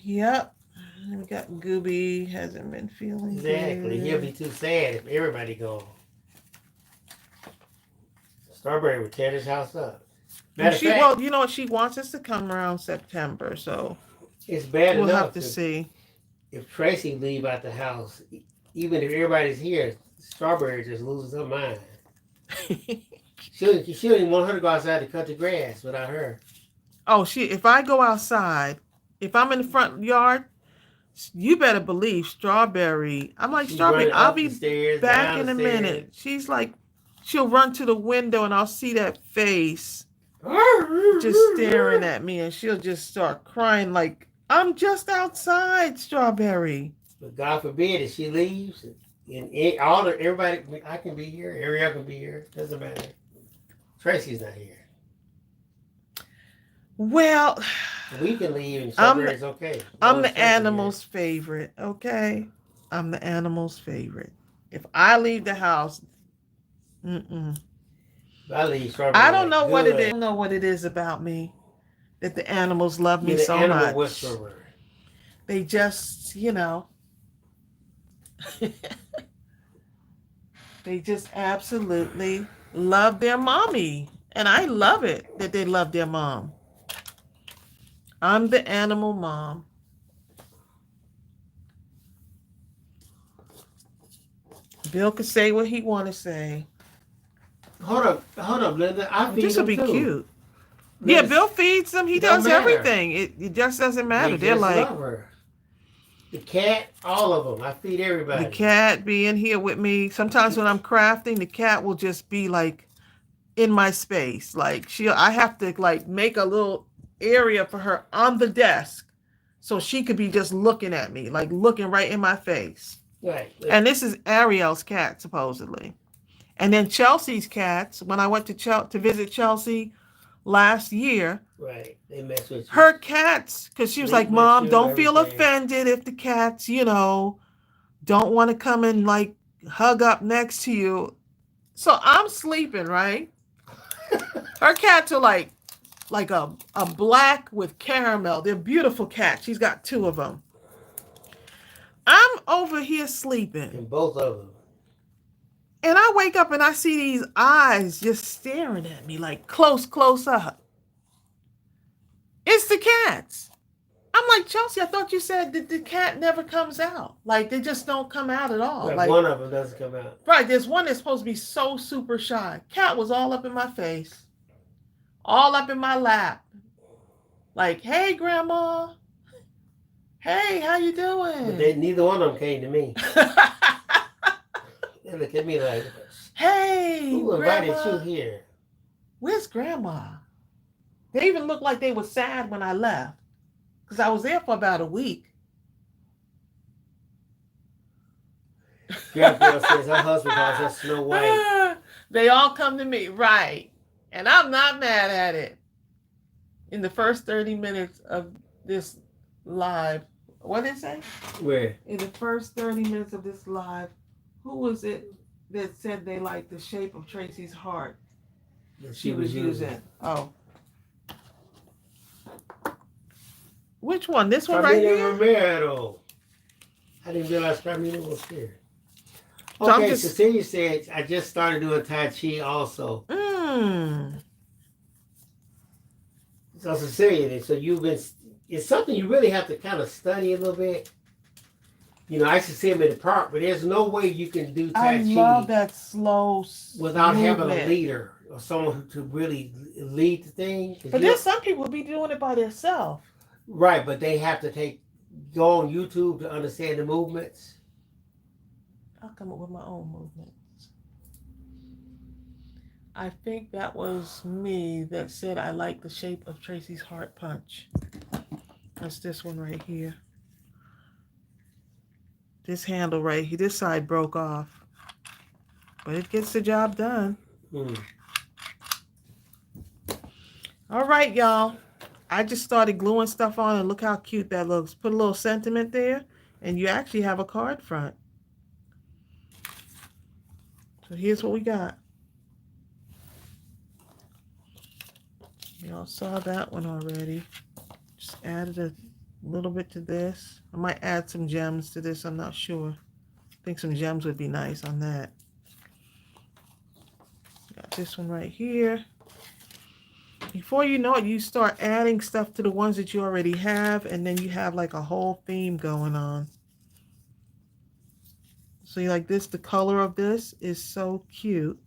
A: Yep. We got Gooby, hasn't been feeling
B: Exactly.
A: good.
B: He'll be too sad if everybody goes. Strawberry would tear this house up.
A: Well, you know what? She wants us to come around September, so
B: it's bad
A: we'll
B: enough.
A: have to see.
B: if Tracey leave out the house, even if everybody's here, Strawberry just loses her mind. She don't even want her to go outside to cut the grass without her.
A: Oh, if I go outside, if I'm in the front yard, you better believe Strawberry. I'm like,
B: She's
A: Strawberry,
B: running
A: I'll
B: up
A: be
B: the stairs,
A: back
B: down
A: in
B: the
A: a
B: stairs.
A: minute. She's like, she'll run to the window and I'll see that face just staring at me, and she'll just start crying like, I'm just outside, Strawberry.
B: But God forbid if she leaves, and everybody, I can be here, Ariel can be here, doesn't matter. Tracey's not here.
A: Well,
B: We can leave and Strawberry's okay.
A: I'm the animal's favorite, okay? I'm the animal's favorite. If I leave the house,
B: I leave Strawberry.
A: I don't know what it is. I don't know what it is about me that the animals love me so much.
B: Whisperer.
A: They just, they just absolutely love their mommy. And I love it that they love their mom. I'm the animal mom. Bill can say what he want to say.
B: Hold up, Linda. I feed
A: this will
B: them
A: be
B: too.
A: cute.
B: Linda,
A: Yeah, Bill feeds them. He does everything. It just doesn't matter. They're like,
B: love her. The cat, all of them. I feed everybody.
A: The cat be in here with me. Sometimes when I'm crafting, the cat will just be like in my space. Like I have to like make a little area for her on the desk so she could be just looking at me, like looking right in my face.
B: Right.
A: And this is Ariel's cat, supposedly. And then Chelsea's cats, when I went to visit Chelsea last year,
B: right, they mess with you.
A: Her cats, because she was like, Mom, don't feel offended if the cats, don't want to come and like hug up next to you. So I'm sleeping, right? Her cats are like a black with caramel. They're beautiful cats. She's got 2 of them. I'm over here sleeping.
B: And both of them.
A: And I wake up and I see these eyes just staring at me like close up. It's the cats. I'm like, Chelsea, I thought you said that the cat never comes out. Like, they just don't come out at all. Like,
B: one of them doesn't come out.
A: Right, there's one that's supposed to be so super shy. Cat was all up in my face. All up in my lap. Like, hey, Grandma. Hey, how you doing?
B: But neither one of them came to me. They look at me like,
A: hey,
B: who invited you here?
A: Where's Grandma? They even looked like they were sad when I left. Because I was there for about a week.
B: Girl says her husband calls her Snow White.
A: They all come to me, right. And I'm not mad at it. In the first 30 minutes of this live, what did it say?
B: Where?
A: In the first 30 minutes of this live, who was it that said they liked the shape of Tracey's heart
B: that she was using?
A: Oh. Which one? This one right here?
B: Romero. I didn't realize Carmina was here.
A: So
B: Okay, Cecilia said, I just started doing Tai Chi also. So Cecilia, so it's something you really have to kind of study a little bit. I used to see them in the park, but there's no way you can do Tai Chi.
A: I love that slow
B: without
A: movement.
B: having a leader or someone to really lead the thing.
A: But there's some people who be doing it by themselves.
B: Right, but they have to go on YouTube to understand the movements.
A: I'll come up with my own movements. I think that was me that said I like the shape of Tracey's heart punch. That's this one right here. This handle right here, this side broke off. But it gets the job done. All right, y'all. I just started gluing stuff on and look how cute that looks. Put a little sentiment there and you actually have a card front. So here's what we got. Y'all saw that one already. Just added a little bit to this. I might add some gems to this. I'm not sure. I think some gems would be nice on that. Got this one right here. Before you know it, you start adding stuff to the ones that you already have, and then you have like a whole theme going on. See, like this, the color of this is so cute.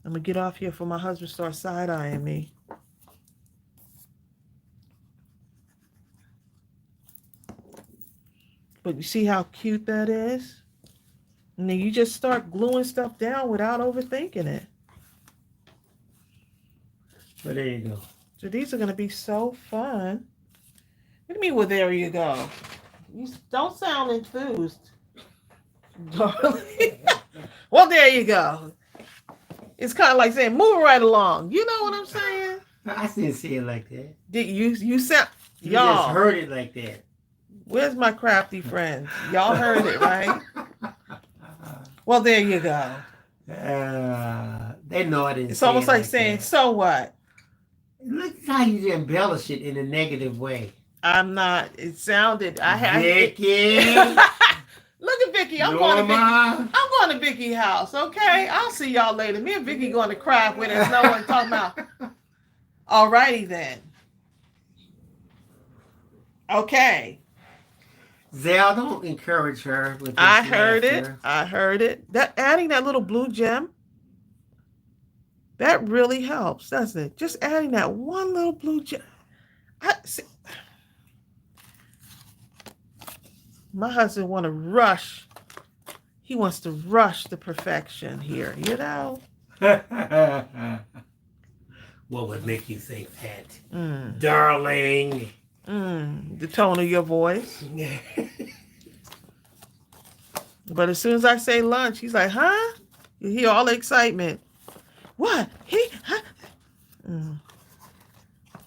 A: I'm going to get off here before my husband starts side-eyeing me. But you see how cute that is? And then you just start gluing stuff down without overthinking it.
B: But there you go.
A: So these are going to be so fun. What do you mean, well, there you go? You don't sound enthused, darling. Well, there you go. It's kind of like saying, move right along. You know what I'm saying?
B: I didn't say it like that.
A: Did you sound,
B: You
A: y'all
B: just heard it like that.
A: Where's my crafty friends? Y'all heard it, right? Well, there you go.
B: They know I didn't.
A: It's almost like
B: that.
A: saying, so what?
B: Look how you embellish it in a negative way.
A: I'm not. It sounded.
B: Vicky.
A: Look at Vicky. I'm going to Vicky's house. Okay, I'll see y'all later. Me and Vicky going to craft where there's no one talking about. Alrighty then. Okay.
B: Zell, don't encourage her with this
A: I heard
B: laughter.
A: it. I heard it. That adding that little blue gem, that really helps, doesn't it? Just adding that one little blue gem. My husband want to rush. He wants to rush the perfection here, you know?
B: What would make you think that? Darling.
A: The tone of your voice. But as soon as I say lunch, he's like, huh? You hear all the excitement. What?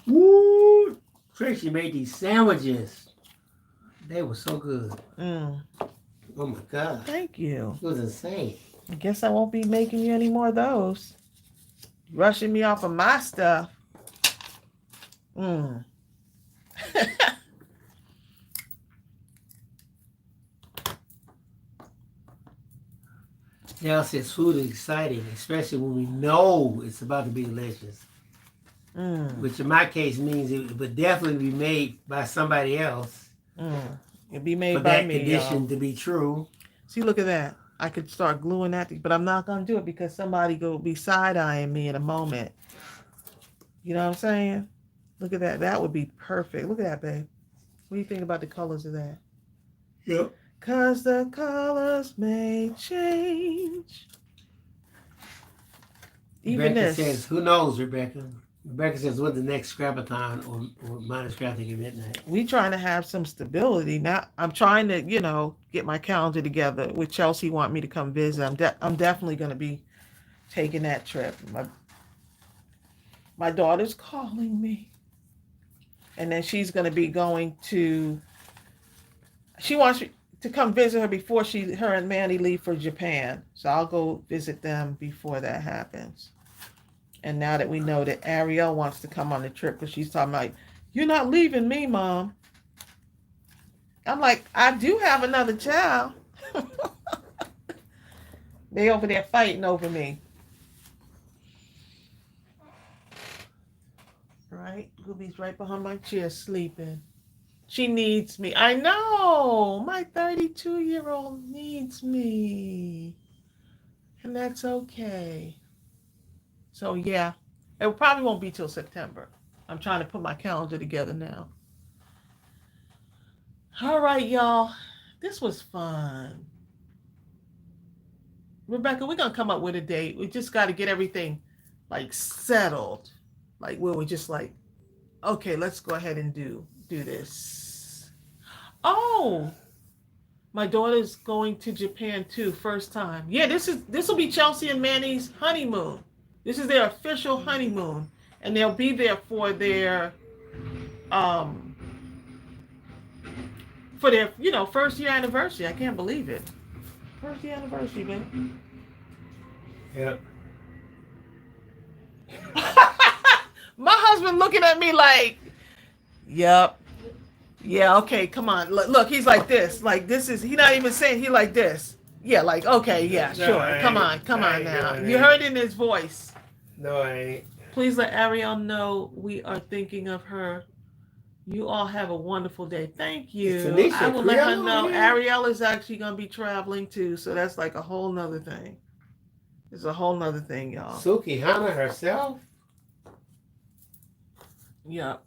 B: Woo! Tracey made these sandwiches. They were so good. Oh my God.
A: Thank you.
B: It was insane.
A: I guess I won't be making you any more of those. Rushing me off of my stuff.
B: Now says food is exciting, especially when we know it's about to be delicious. Which in my case means it would definitely be made by somebody else.
A: It'd be made
B: for
A: by
B: that
A: me,
B: condition
A: y'all.
B: to be true.
A: See, look at that. I could start gluing that, but I'm not going to do it because somebody will be side-eyeing me in a moment. You know what I'm saying? Look at that. That would be perfect. Look at that, babe. What do you think about the colors of that?
B: Yep.
A: Because the colors may change. Even
B: Rebecca
A: this.
B: says, who knows, Rebecca? Rebecca says, what the next Scrapathon or Mindless Crafting at midnight?
A: We trying to have some stability. Now, I'm trying to, get my calendar together. With Chelsea want me to come visit. I'm definitely going to be taking that trip. My daughter's calling me. And then she's going to be going to, she wants me to come visit her before her and Manny leave for Japan. So I'll go visit them before that happens. And now that we know that Ariel wants to come on the trip, because she's talking like, you're not leaving me, Mom. I'm like, I do have another child. They over there fighting over me. Right? Gooby's right behind my chair sleeping. She needs me. I know. My 32-year-old needs me. And that's okay. So, yeah. It probably won't be till September. I'm trying to put my calendar together now. All right, y'all. This was fun. Rebecca, we're going to come up with a date. We just got to get everything, settled. Where we're just okay, let's go ahead and do this. Oh, my daughter's going to Japan too, first time. Yeah, this will be Chelsea and Manny's honeymoon. This is their official honeymoon, and they'll be there for their first year anniversary. I can't believe it. First year anniversary, man.
B: Yep.
A: My husband looking at me like, yep. Yeah, okay, come on. Look, he's like this. He's not even saying he like this. Yeah, okay, yeah, sure. Come on now. You heard it in his voice.
B: No, I ain't.
A: Please let Ariel know we are thinking of her. You all have a wonderful day. Thank you.
B: Tanisha
A: I will let her
B: Creole
A: know.
B: here?
A: Ariel is actually going to be traveling too, so that's like a whole nother thing. It's a whole nother thing, y'all.
B: Suki Hana herself?
A: Yep.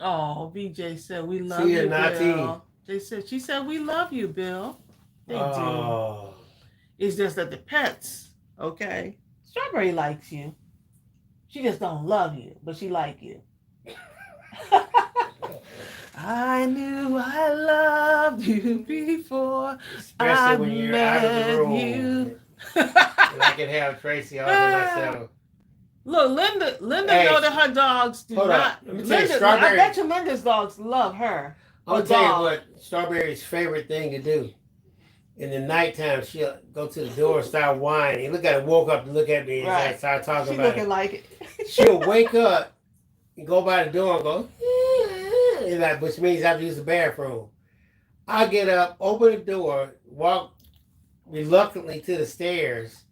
A: Oh, VJ said we love
B: See ya,
A: you,
B: Nati.
A: Bill. She said we love you, Bill. They do. It's just that the pets, okay? Strawberry likes you. She just don't love you, but she like you. I knew I loved you before
B: Especially when you're out of the room.
A: you.
B: And I can have Tracey all to myself.
A: Look, Linda
B: Hey,
A: know that her dogs do
B: hold
A: not.
B: on. Let me tell you,
A: Linda, I
B: Strawberry.
A: bet you Linda's dogs love her.
B: I'm gonna tell you what Strawberry's favorite thing to do. In the nighttime, she'll go to the door and start whining. Look at her, woke up to look at me and
A: Right.
B: start talking
A: She
B: about
A: looking
B: it.
A: like it.
B: She'll wake up and go by the door and go, and like, which means I have to use the bathroom. I get up, open the door, walk reluctantly to the stairs,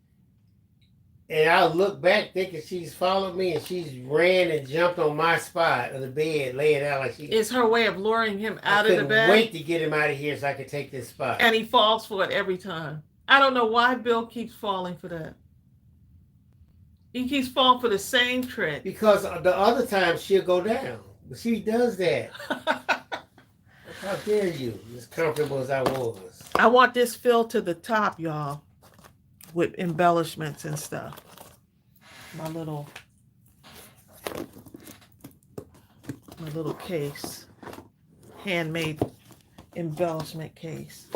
B: and I look back thinking she's followed me, and she's ran and jumped on my spot of the bed, laying out like she.
A: It's her way of luring him out of the bed.
B: I couldn't wait to get him out of here so I could take this spot.
A: And he falls for it every time. I don't know why Bill keeps falling for that. He keeps falling for the same trick.
B: Because the other time she'll go down. But she does that. How dare you? As comfortable as I was.
A: I want this filled to the top, y'all, with embellishments and stuff. My little case. Handmade embellishment case.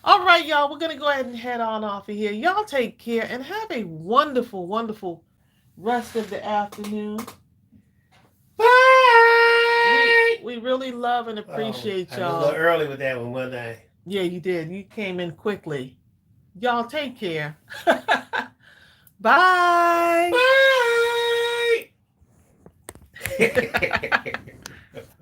A: All right, y'all, we're going to go ahead and head on off of here. Y'all take care and have a wonderful, wonderful rest of the afternoon.
B: Bye!
A: We really love and appreciate y'all.
B: I was a little early with that one night.
A: Yeah, you did. You came in quickly. Y'all take care. Bye!
B: Bye!